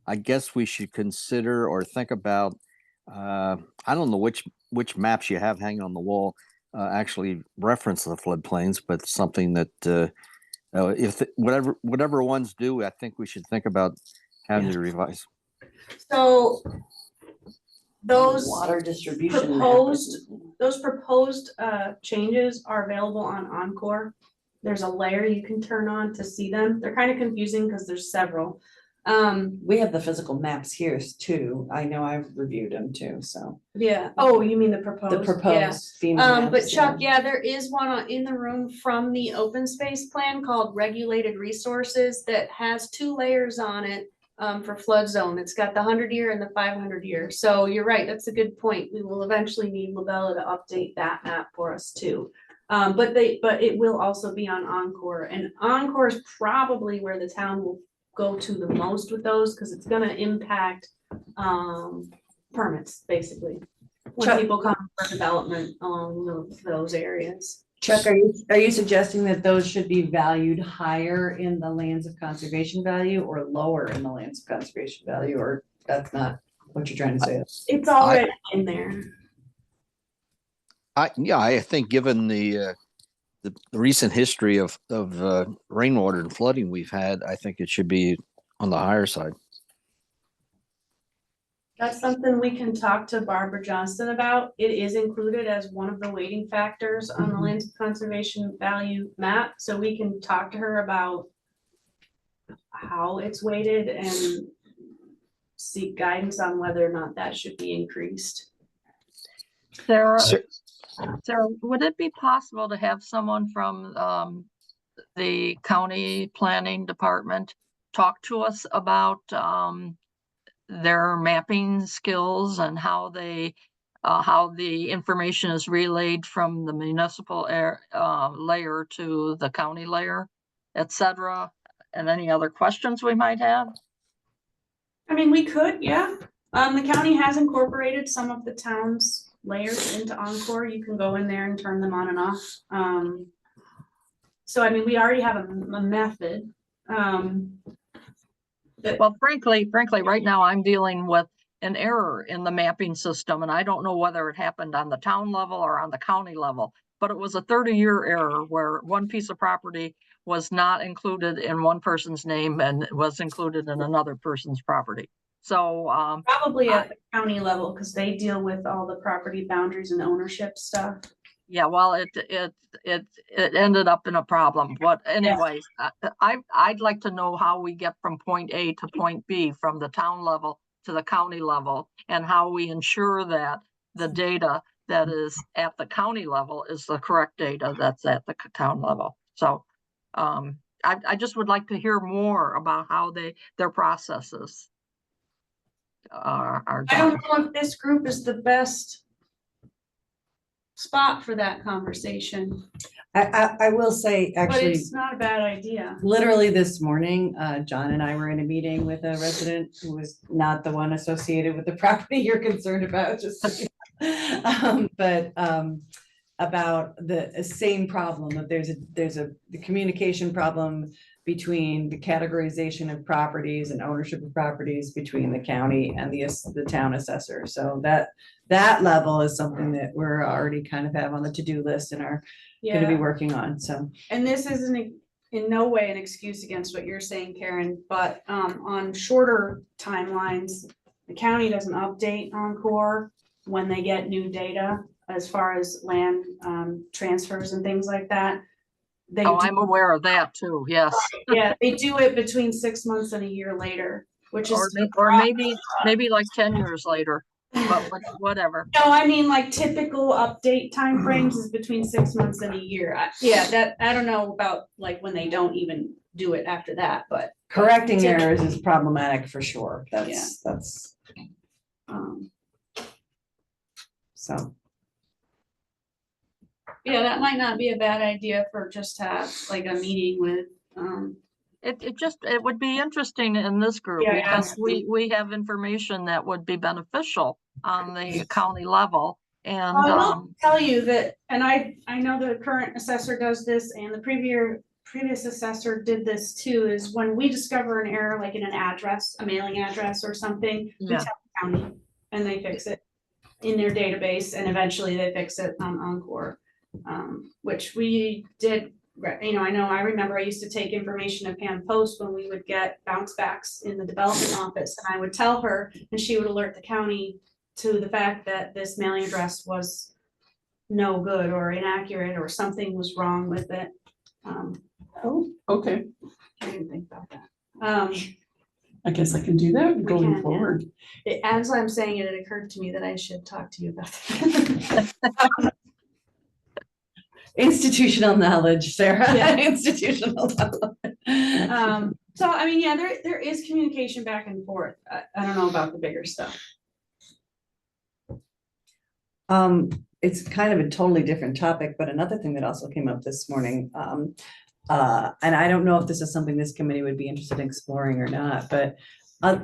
I guess we should consider or think about. I don't know which maps you have hanging on the wall actually reference the floodplains, but something that if whatever ones do, I think we should think about having to revise. so those Water distribution. map. those proposed changes are available on Encore. There's a layer you can turn on to see them. They're kind of confusing because there's several. We have the physical maps here too. I know I've reviewed them too, so. Yeah, oh, you mean the proposed? The Yeah. proposed FEMA But maps, Chuck, yeah, there is one in the room from the open space plan called regulated resources that has 2 layers on it for flood zone. It's got the 100-year and the 500-year. So you're right, that's a good point. We will eventually need Labella to update that map for us too. But it will also be on Encore, and Encore is probably where the town will go to the most with those, because it's gonna impact permits, basically. When Chuck- people come for development along those areas. Chuck, are you suggesting that those should be valued higher in the lands of conservation value or lower in the lands of conservation value, or that's not what you're trying to say? It's already in there. I think given the recent history of rainwater and flooding we've had, I think it should be on the higher side. That's something we can talk to Barbara Johnston about. It is included as one of the weighting factors on the lands of conservation value map, so we can talk to her about how it's weighted and seek guidance on whether or not that should be increased. Sarah, Sir- Sarah, would it be possible to have someone from the county planning department talk to us about their mapping skills and how the information is relayed from the municipal layer to the county layer, etc., and any other questions we might have? I mean, we could, yeah. The county has incorporated some of the town's layers into Encore. You can go in there and turn them on and off. So I mean, we already have a method. Well, frankly, right now I'm dealing with an error in the mapping system, and I don't know whether it happened on the town level or on the county level, but it was a 30-year error where one piece of property was not included in one person's name and was included in another person's property. So Probably at the county level, because they deal with all the property boundaries and ownership stuff. yeah, well, it ended up in a problem. But anyways, I'd like to know how we get from point A to point B from the town level to the county level, and how we ensure that the data that is at the county level is the correct data that's at the town level. So I just would like to hear more about how their processes are I don't done. know if this group is the best spot for that conversation, I will say, but actually, it's not a bad idea. literally this morning, John and I were in a meeting with a resident who was not the one associated with the property you're concerned about, just so you know. But about the same problem, that there's the communication problem between the categorization of properties and ownership of properties between the county and the town assessor. So that level is something that we're already kind of have on the to-do list and are gonna be Yeah, working on, so. and this isn't in no way an excuse against what you're saying, Karen, but on shorter timelines, the county doesn't update Encore when they get new data as far as land transfers and things like that. They Oh, do- I'm aware of that too, yes. Yeah, they do it between 6 months and a year later, which is. Or maybe like 10 years later. but whatever. No, I mean, like typical update timeframes is between 6 months and a year. Yeah, that, I don't know about like when they don't even do it after that, but. Correcting Tip- errors is problematic for sure. Yeah. That's, um, so. Yeah, that might not be a bad idea for just to have like a meeting with, It would be interesting in this group Yeah, because we have information that would be beneficial on the county level. And, I will tell you that, and I know the current assessor does this and the previous assessor did this too, is when we discover an error, like in an address, a mailing address or something, we Yeah. tell the county and they fix it in their database and eventually they fix it on Encore. Which we did, you know, I remember I used to take information to Pam Post when we would get bounce backs in the development office and I would tell her and she would alert the county to the fact that this mailing address was no good or inaccurate or something was wrong with it. Oh, okay. I didn't think about that. I guess I can do that We going can, yeah. forward. As I'm saying it, it occurred to me that I should talk to you about that. Institutional knowledge, Sarah. Yeah. Institutional knowledge. So I mean, yeah, there is communication back and forth. I don't know about the bigger stuff. It's kind of a totally different topic, but another thing that also came up this morning, and I don't know if this is something this committee would be interested in exploring or not, but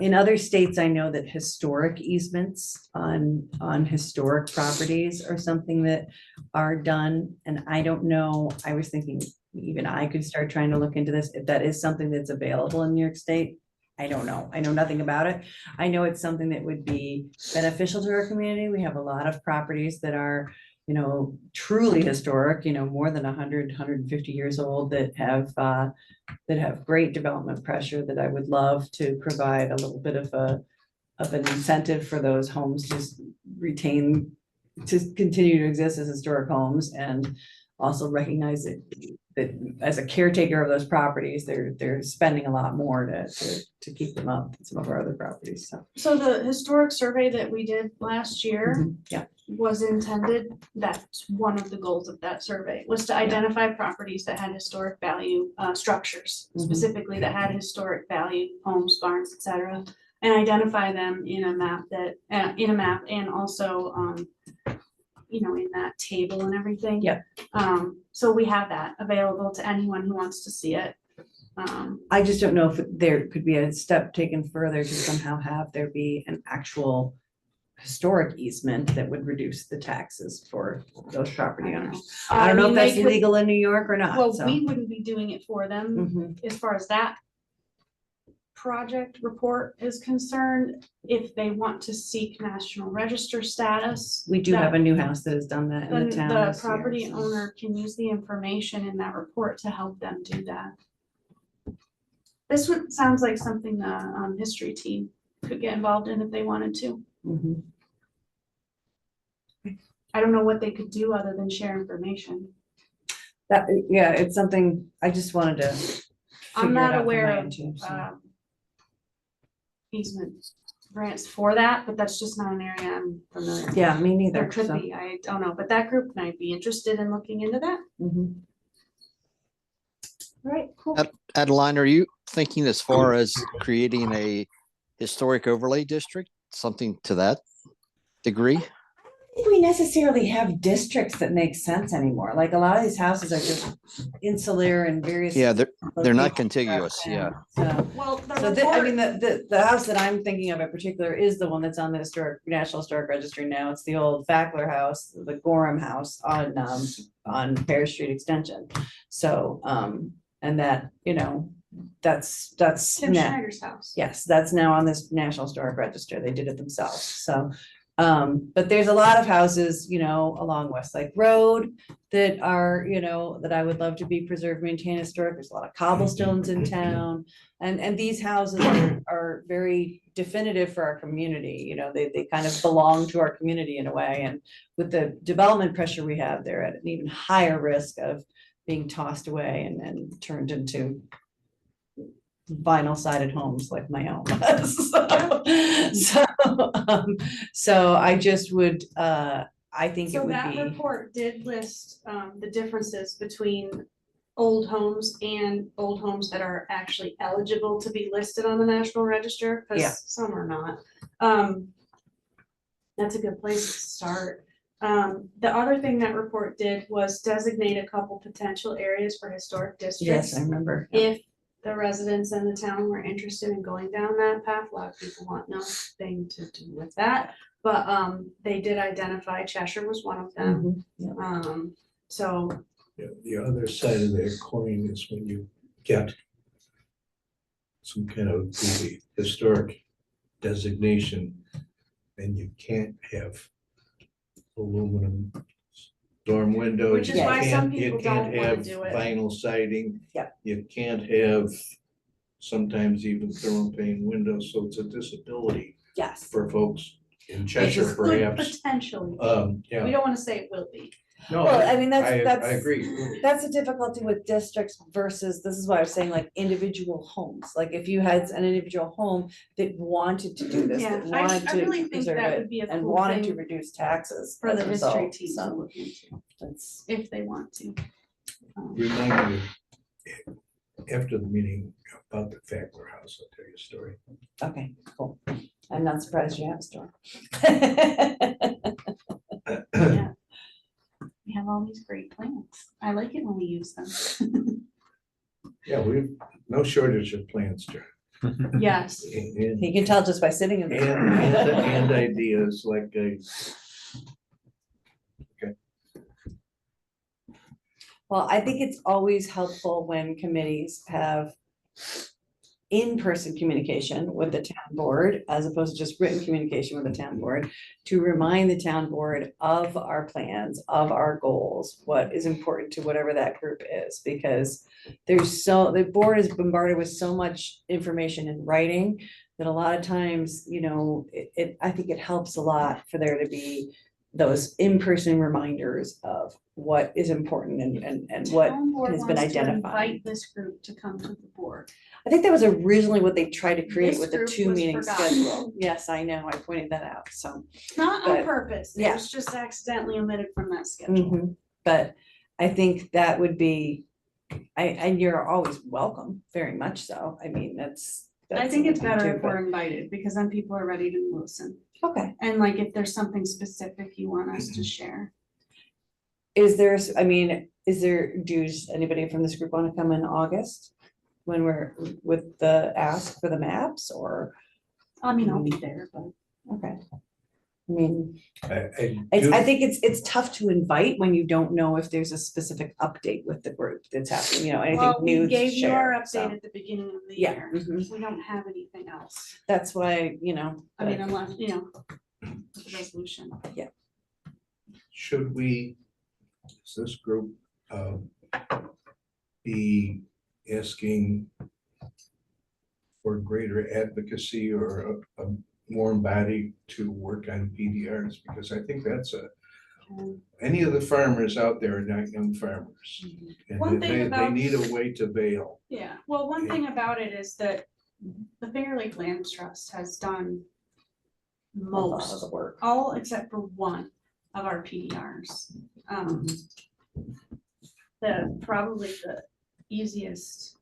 in other states, I know that historic easements on historic properties are something that are done, and I don't know, I was thinking even I could start trying to look into this, if that is something that's available in New York State. I don't know. I know nothing about it. I know it's something that would be beneficial to our community. We have a lot of properties that are, you know, truly historic, you know, more than 100, 150 years old that have great development pressure that I would love to provide a little bit of an incentive for those homes to retain, to continue to exist as historic homes and also recognize that as a caretaker of those properties, they're spending a lot more to keep them up than some of our other properties, so. So the historic survey that we did last year Yeah, was intended, that's one of the goals of that survey, was to identify properties that had historic value, structures Mhm. specifically that had historic value, homes, barns, et cetera, and identify them in a map and also, you know, in that table and everything. Yeah. So we have that available to anyone who wants to see it. I just don't know if there could be a step taken further to somehow have there be an actual historic easement that would reduce the taxes for those property owners. I don't know if mean, they that's could- legal in New York or not, Well, so. we wouldn't be doing it for them. Mhm. As far as that project report is concerned, if they want to seek National Register status. We do have a new house that has done that in Then the town. the this year, property so. owner can use the information in that report to help them do that. This one sounds like something the history team could get involved in if they wanted to. Mhm. I don't know what they could do other than share information. That, yeah, it's something I just wanted to. I'm figure it not out from aware my of end too, so. Easement grants for that, but that's just not an area I'm familiar with. Yeah, me neither. There could so. be, I don't know, but that group might be interested in looking into that. Mhm. Right, cool. Adeline, are you thinking as far as creating a historic overlay district, something to that degree? I don't think we necessarily have districts that make sense anymore. Like a lot of these houses are just insular and various. Yeah, they're not locations contiguous, throughout yeah. town. So, Well, the so I mean, report, the house that I'm thinking of in particular is the one that's on the National Historic Registry now. It's the old Fackler House, the Gorham House on Pear Street Extension. So, and that, you know, that's Tim now. Schneider's house. Yes, that's now on this National Historic Register. They did it themselves, so. But there's a lot of houses, you know, along West Lake Road that are, you know, that I would love to be preserved, maintained historic. There's a lot of cobblestones in town. And these houses are very definitive for our community, you know, they kind of belong to our community in a way. And with the development pressure we have, they're at an even higher risk of being tossed away and turned into vinyl sided homes like my own was. So I just would, I think it So would that be, report did list the differences between old homes and old homes that are actually eligible to be listed on the National Register, Yeah. because some are not. That's a good place to start. The other thing that report did was designate a couple potential areas for historic yes, districts. I remember. If the residents in the town were interested in going down that path, a lot of people want nothing to do with that. But they did identify Cheshire was one of them. Mhm, yeah. So Yeah, the other side of that coin is when you get some kind of the historic designation, then you can't have aluminum storm windows. Which is you why some can't- you people can't don't wanna have do it. Vinyl siding. Yeah. You can't have sometimes even thermopane windows, so it's a disability Yes. for folks in is Cheshire could perhaps. potentially, Yeah. we don't wanna say it will be. No, Well, I mean, I that's. agree. That's the difficulty with districts versus, this is why I was saying like individual homes, like if you had an individual home that wanted to do this, Yeah, that I wanted really to think preserve that it. would be a And cool wanted to thing reduce taxes for as the a history result, team to so look into, that's, if they want to. Remind me after the meeting about the Fackler House. I'll tell you a story. okay, cool. I'm not surprised you have a store. Yeah. We have all these great plants. I like it when we use them. Yeah, we've no shortage of plans, John. Yes. And, You can tell just by sitting in and there. ideas like a, Well, I think it's always helpful when committees have in-person communication with the town board, as opposed to just written communication with the town board, to remind the town board of our plans, of our goals, what is important to whatever that group is, because the board is bombarded with so much information in writing that a lot of times, I think it helps a lot for there to be those in-person reminders of what is important and what Town board has been wants to identified. invite this group to come to the board. I think that was originally what they tried to create This with the group two was meeting forgotten. schedule. Yes, I know, I pointed that out, so. Not on But- purpose, it yeah. was just accidentally omitted from that schedule. But I think that would be, and you're always welcome, very much so. I mean, that's. I think it's something better too, if we're invited, because then people are ready to listen. but- Okay, And like, if there's something specific you want us to share. is there, does anybody from this group want to come in August? When we're with the ask for the maps, or, I mean, I'll be there, but. okay. I mean, I I think it's tough to invite when you don't know if there's a specific update with the group that's happening, anything Well, new we to gave you our share, update so. at the beginning of the Yeah, year. mhm. We don't have anything else. That's why, I mean, unless, with the resolution. should we, does this group be asking for greater advocacy or a warm body to work on PDRs? Because I think that's any of the farmers out there are not young farmers. One And thing they about- need a way to bail. Yeah, well, one thing about it is that the Finger Lake Land Trust has done a lot of most, the work. all except for one of our PDRs. Probably the easiest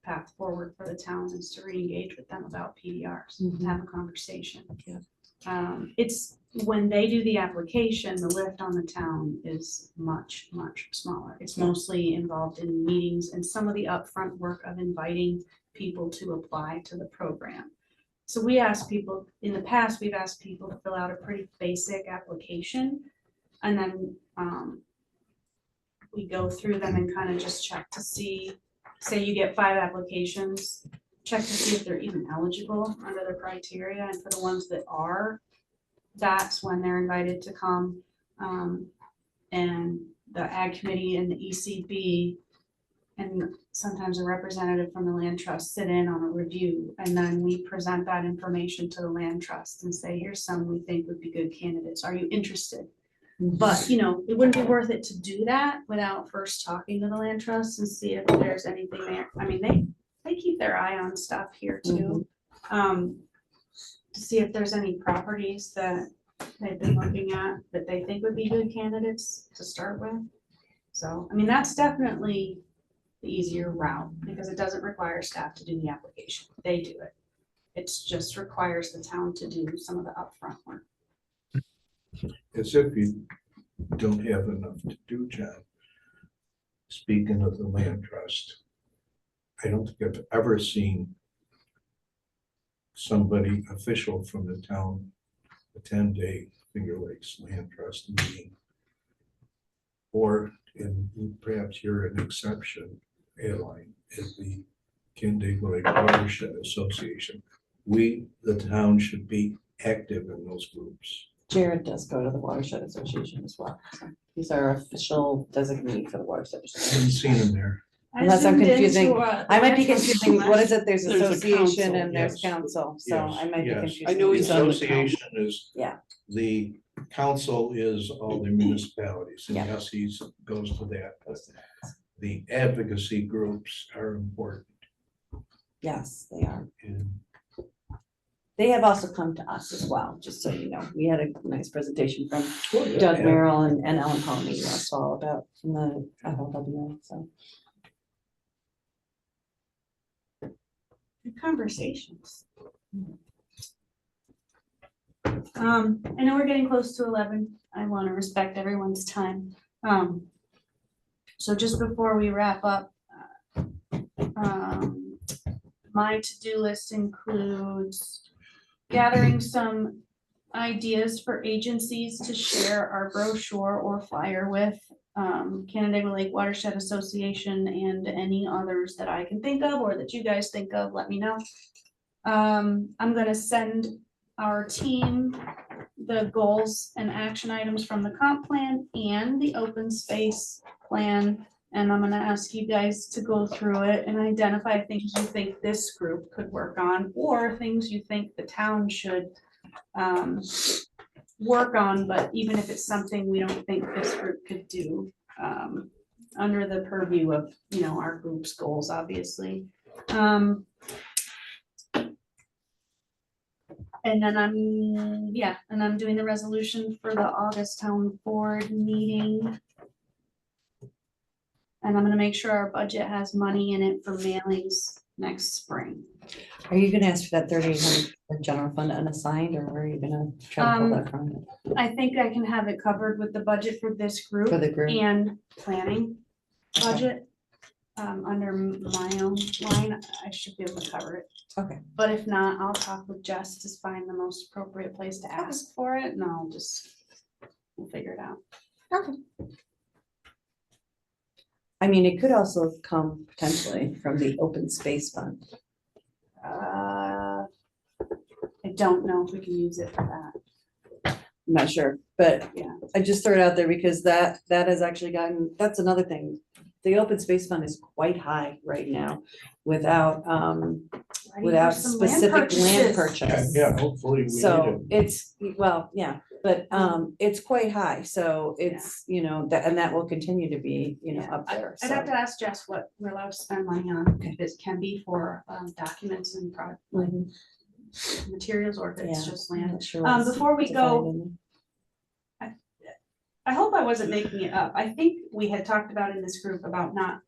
path forward for the town is to re-engage with them about PDRs, Mhm. have a conversation. Yeah. It's, when they do the application, the lift on the town is much, much smaller. It's Yeah. mostly involved in meetings and some of the upfront work of inviting people to apply to the program. So we ask people, in the past, we've asked people to fill out a pretty basic application. And then we go through them and kind of just check to see, say you get 5 applications, check to see if they're even eligible under the criteria, and for the ones that are, that's when they're invited to come. And the ag committee and the ECB and sometimes a representative from the land trust sit in on a review, and then we present that information to the land trust and say, here's some we think would be good candidates, are you interested? But, it wouldn't be worth it to do that without first talking to the land trust and see if there's anything there. I mean, they keep their eye on stuff here too. To see if there's any properties that they've been looking at that they think would be good candidates to start with. So, I mean, that's definitely the easier route because it doesn't require staff to do the application. They do it. It just requires the town to do some of the upfront work. As if you don't have enough to do, John. Speaking of the land trust, I don't think I've ever seen somebody official from the town attend a Finger Lakes Land Trust meeting. Or, and perhaps you're an exception, Airline, is the Canandaigua Lake Watershed Association. We, the town, should be active in those groups. Jared does go to the Watershed Association as well. So he's our official designee for the Watershed I Association. haven't seen him there. Unless I'm zoomed into, confusing- the I might be land trust confusing, what is last- it? There's There's a association council, and there's yes. council, so Yes, I might be yes. confusing. I know The he's on the association is. Yeah. The council is all the municipalities, and Yeah. yes, he goes to that. The advocacy groups are important, Yes, they are. and They have also come to us as well, just so you know. We had a nice presentation from yeah, Doug yeah. Merrill and Ellen Palmy, that's all about from the FLW, so. Good conversations. I know we're getting close to 11. I want to respect everyone's time. So just before we wrap up, my to-do list includes gathering some ideas for agencies to share our brochure or flyer with, Canandaigua Lake Watershed Association and any others that I can think of or that you guys think of, let me know. I'm gonna send our team the goals and action items from the comp plan and the open space plan. And I'm gonna ask you guys to go through it and identify things you think this group could work on, or things you think the town should work on, but even if it's something we don't think this group could do, under the purview of, you know, our group's goals, obviously. And then I'm doing the resolution for the August town board meeting. And I'm gonna make sure our budget has money in it for mailings next spring. Are you gonna ask for that 3,800 for general fund unassigned, or are you gonna try to pull that from it I think I can have it covered with the budget for this group for the group? and planning budget. Under my own line, I should be able to cover it. Okay. But if not, I'll talk with Jess to find the most appropriate place to ask for it, and we'll figure it out. I mean, it could also come potentially from the open space fund. I don't know if we can use it for that. I'm not sure, but Yeah. I just throw it out there because that has actually that's another thing. The open space fund is quite high right now without Ready without for some land specific land purchases. purchase. Yeah, hopefully we need So it. it's, well, yeah, but it's quite high, so it's, you know, that, and that will continue to be, you know, Yeah, up there, I'd have so. to ask Jess what we're allowed to spend money on, if it can be for documents and Mhm. materials, or if it's Yeah, just I'm land. not sure what's Before we defined go, in I hope I wasn't making it up. I think we had talked about in this group about not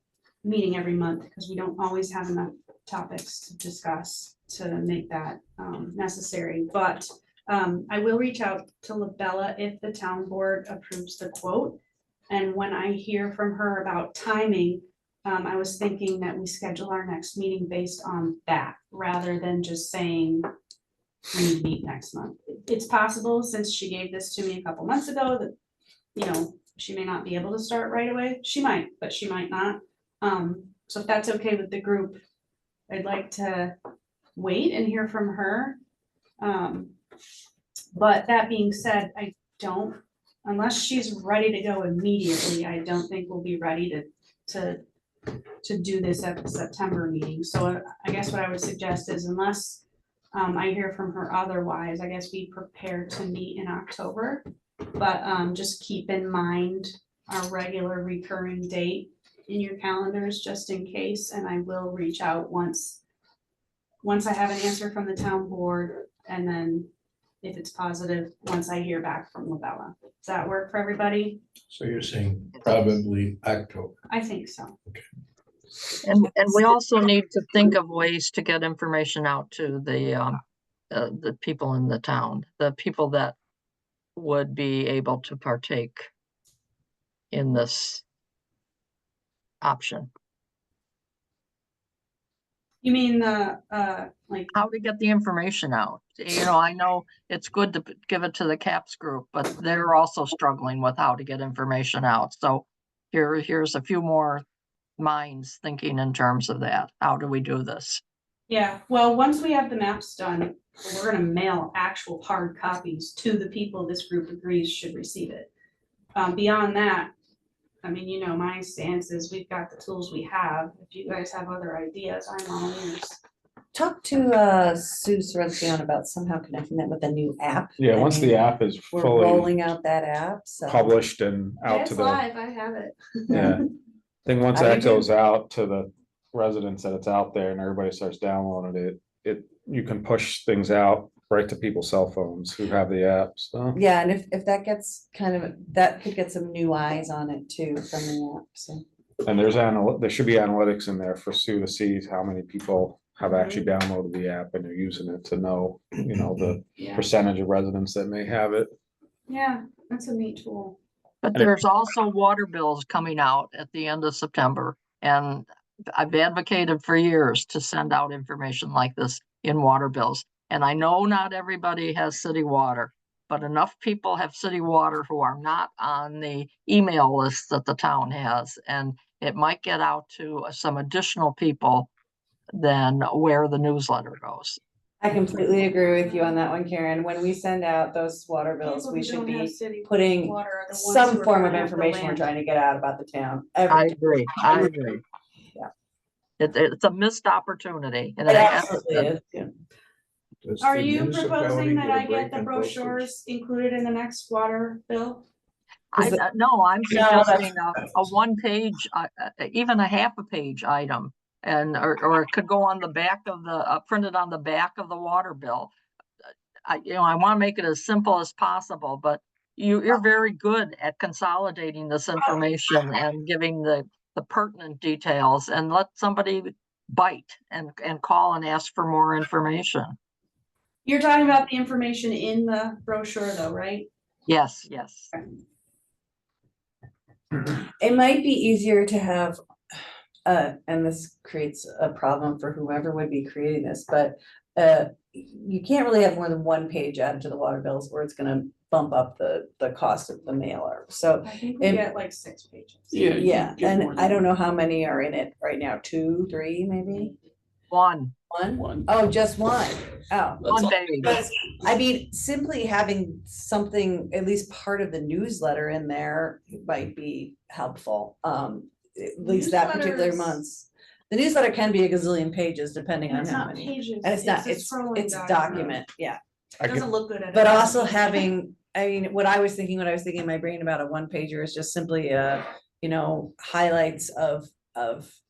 meeting every month because we don't always have enough topics to discuss to make that necessary. But I will reach out to Labella if the town board approves the quote. And when I hear from her about timing, I was thinking that we schedule our next meeting based on that, rather than just saying we need to meet next month. It's possible, since she gave this to me a couple months ago, that, you know, she may not be able to start right away. She might, but she might not. So if that's okay with the group, I'd like to wait and hear from her. But that being said, unless she's ready to go immediately, I don't think we'll be ready to do this at the September meeting. So I guess what I would suggest is, unless I hear from her otherwise, I guess we prepare to meet in October. But just keep in mind our regular recurring date in your calendars just in case, and I will reach out once I have an answer from the town board, and then if it's positive, once I hear back from Labella. Does that work for everybody? So you're saying probably October. I think so. And we also need to think of ways to get information out to the people in the town, the people that would be able to partake in this option. You mean the, like, How to get the information out. You know, I know it's good to give it to the CAPS group, but they're also struggling with how to get information out. So here's a few more minds thinking in terms of that. How do we do this? yeah, well, once we have the maps done, we're gonna mail actual hard copies to the people this group agrees should receive it. Beyond that, I mean, you know, my stance is we've got the tools we have. If you guys have other ideas, I'm all ears. Talk to Sue Sorrentino about somehow connecting that with a new app. Yeah, I once the mean, app is We're fully rolling out that app, so. published and out It's to the, live, I have it. yeah. I think once I that do. goes out to the residents that it's out there and everybody starts downloading it, you can push things out right to people's cell phones who have the app, so. Yeah, and if that gets kind of, that could get some new eyes on it too from the app, so. And there should be analytics in there for Sue to see how many people have actually downloaded the app and are using it to know, you know, the Yeah, percentage of residents that may have it. yeah, that's a neat tool. But there's also water bills coming out at the end of September. And I've advocated for years to send out information like this in water bills. And I know not everybody has city water, but enough people have city water who are not on the email list that the town has. And it might get out to some additional people than where the newsletter goes. I completely agree with you on that one, Karen. When we send out those water bills, People we who should don't have be city putting water are the ones some who are form of gonna have the information we're land. trying to get out about the town. I Every agree. I agree. Yeah. It's a missed opportunity. And It I- absolutely is, yeah. Does Are the you municipality proposing that get a I break get the in postage? brochures included in the next water bill? Is it- No, I'm No, that's- suggesting a one page, even a half a page item. And, or it could go on the back of the, printed on the back of the water bill. I want to make it as simple as possible, but you're very good at consolidating this information and giving the pertinent details, and let somebody bite and call and ask for more information. You're talking about the information in the brochure though, right? Yes, yes. It might be easier to have, and this creates a problem for whoever would be creating this, but you can't really have more than one page added to the water bills or it's gonna bump up the cost of the mailer. So, I think we And- get like 6 pages. Yeah. you yeah, get more and than I don't know how many are in it right now, 2, 3, maybe? One One? one. Oh, just one. Oh. That's all. page. Because, I mean, simply having something, at least part of the newsletter in there might be helpful. At least that particular Newsletters- month's. The newsletter can be a gazillion pages depending on It's how not many. pages. And it's not, a it's scrolling document, yeah. I Doesn't can, look good at. But a also time. having, I mean, what I was thinking in my brain about a one pager is just simply highlights of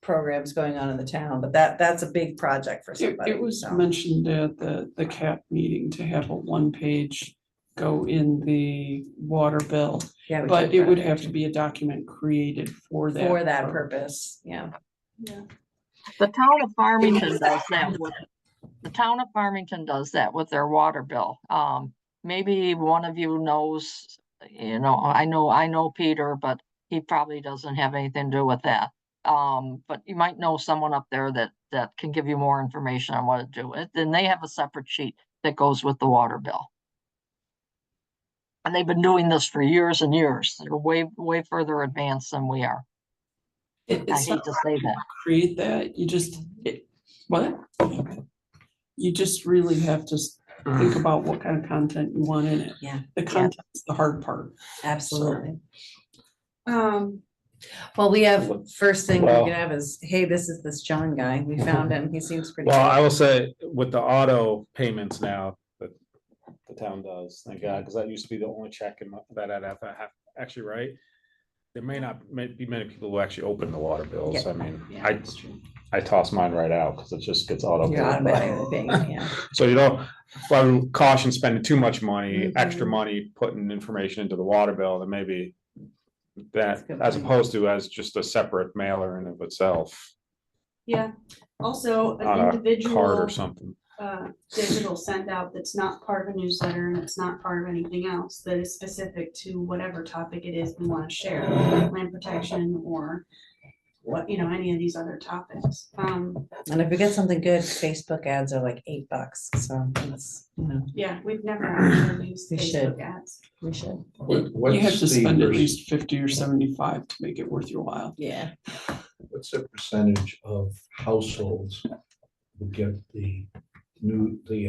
programs going on in the town, but that's a big project for It, somebody. it was so. mentioned at the CAP meeting to have a one page go in the water bill, Yeah, we but talked it about would have to be a document created for that. For that purpose, yeah. The town of Farmington does that with, their water bill. Maybe one of you knows, I know Peter, but he probably doesn't have anything to do with that. But you might know someone up there that can give you more information on what to do. Then they have a separate sheet that goes with the water bill. And they've been doing this for years and years. They're way, way further advanced than we are. I It's hate not to say that. create that, what? You just really have to think about what kind of content you want in it. Yeah. The content's the hard part. Absolutely. Well, we have, first thing we're Well- gonna have is, hey, this is this John guy. We found him. He seems pretty. well, good. I will say with the auto payments now that the town does, thank God, because that used to be the only check in that I'd have to have, actually, right? There may be many people who actually open the water bills. Yeah. I mean, Yeah, that's true. I toss mine right out because it just gets auto. You're automatically paying, yeah. So you don't, I would caution spending too much money, extra Mhm. money, putting information into the water bill, then maybe That's that, a good as point. opposed to as just a separate mailer in of itself, Yeah, also on an a card individual or something. digital send out that's not part of a newsletter and it's not part of anything else that is specific to whatever topic it is we want to share, land protection or what, you know, any of these other topics. And if we get something good, Facebook ads are like $8, so it's, you know, Yeah, we've never actually used We should. Facebook ads. we should, You have to spend at least 50 or 75 to make it worth your while. yeah. What's the percentage of households who get the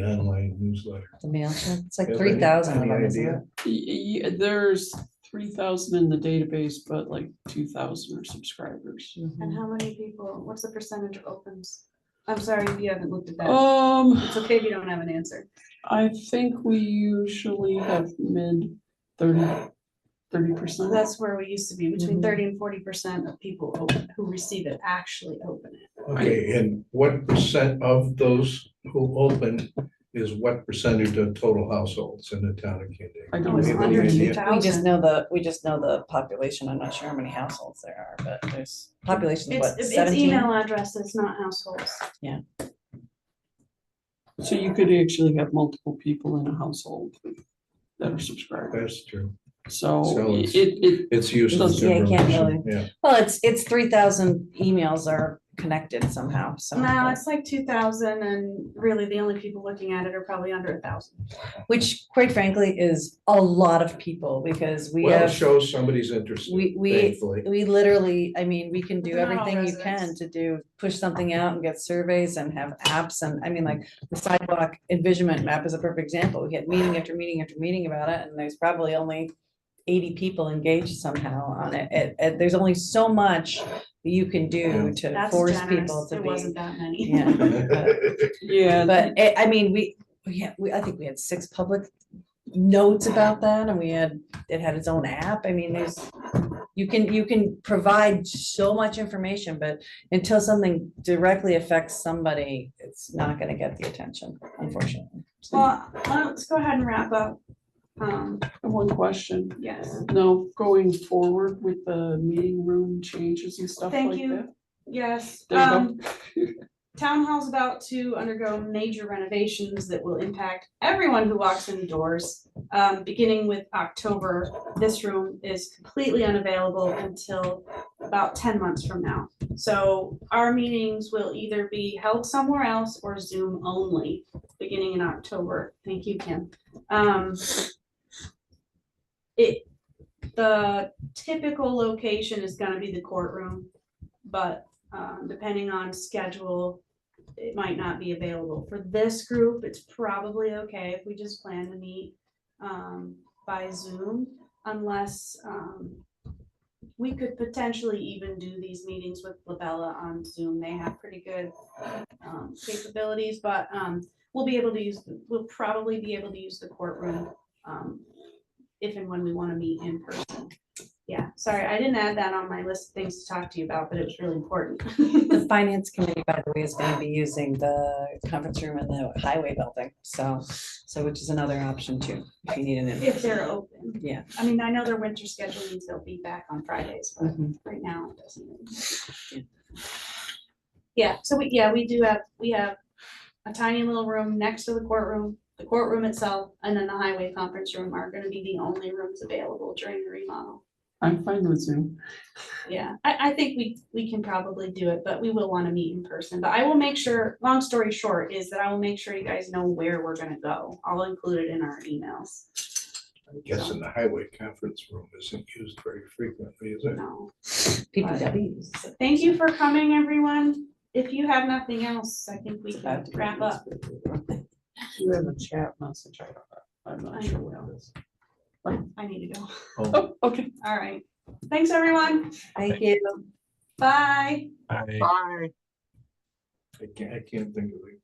online newsletter? The MailChimp, it's like Yeah, 3,000 of any them, isn't idea? it? There's 3,000 in the database, but like 2,000 are subscribers. And Mhm. how many people, what's the percentage of opens? I'm sorry if you haven't looked at that. It's okay if you don't have an answer. I think we usually have mid 30%. That's where we used to be, between Mhm. 30 and 40% of people who receive it actually open it. Okay, and what percent of those who open is what percentage of total households in the town of Canandaigua? I It don't was Do you have under any idea? 2,000. We just know the population. I'm not sure how many households there are, but there's population, what, It's 17? email addresses, not households. So you could actually have multiple people in a household that are subscribers. That's true. So So it, it's- it, It's useless Yeah, you can't information, really- yeah. Well, it's 3,000 emails are connected somehow, so. No, it's like 2,000 and really the only people looking at it are probably under 1,000. Which quite frankly is a lot of people because we Well, it have, shows somebody's interested, we thankfully. literally, I mean, we can do They're not all everything you can residents. to do, push something out and get surveys and have apps and, I mean, like the sidewalk envisionment map is a perfect example. We had meeting after meeting after meeting about it and there's probably only 80 people engaged somehow on it. There's only so much you can do to That's force people generous. to It be. wasn't that many. Yeah. yeah, But I mean, I think we had 6 public notes about that and it had its own app. I mean, you can provide so much information, but until something directly affects somebody, it's not gonna get the attention, unfortunately. Well, let's go ahead and wrap up. one question. Yes, Now, going forward with the meeting room changes and stuff Thank like you. that. yes. There you go. Town hall's about to undergo major renovations that will impact everyone who walks in the doors. Beginning with October, this room is completely unavailable until about 10 months from now. So our meetings will either be held somewhere else or Zoom only, beginning in October. Thank you, Kim. The typical location is gonna be the courtroom, but depending on schedule, it might not be available. For this group, it's probably okay if we just plan to meet by Zoom, unless we could potentially even do these meetings with Labella on Zoom. They have pretty good capabilities, but we'll probably be able to use the courtroom if and when we want to meet in person. Yeah, sorry, I didn't add that on my list of things to talk to you about, but it was really important. The finance committee, by the way, is gonna be using the conference room in the highway building, so which is another option too, if you need an. If they're open. Yeah. I mean, I know their winter schedule means they'll be back on Fridays, but Mhm. right now it doesn't. really. Yeah, so we have a tiny little room next to the courtroom itself, and then the highway conference room are gonna be the only rooms available during the remodel. I'm fine with Zoom. Yeah, I think we can probably do it, but we will wanna meet in person, but I will make sure, long story short, is that I will make sure you guys know where we're gonna go. I'll include it in our emails. I'm guessing the highway conference room isn't used very frequently, is it? No. PPWs. So thank you for coming, everyone. If you have nothing else, I think we can wrap up. You have a chat message. I'm not sure what it is. I need to go. Oh, Oh, okay. All right. Thanks, everyone. Thank you. Bye. Bye. I can't think of it.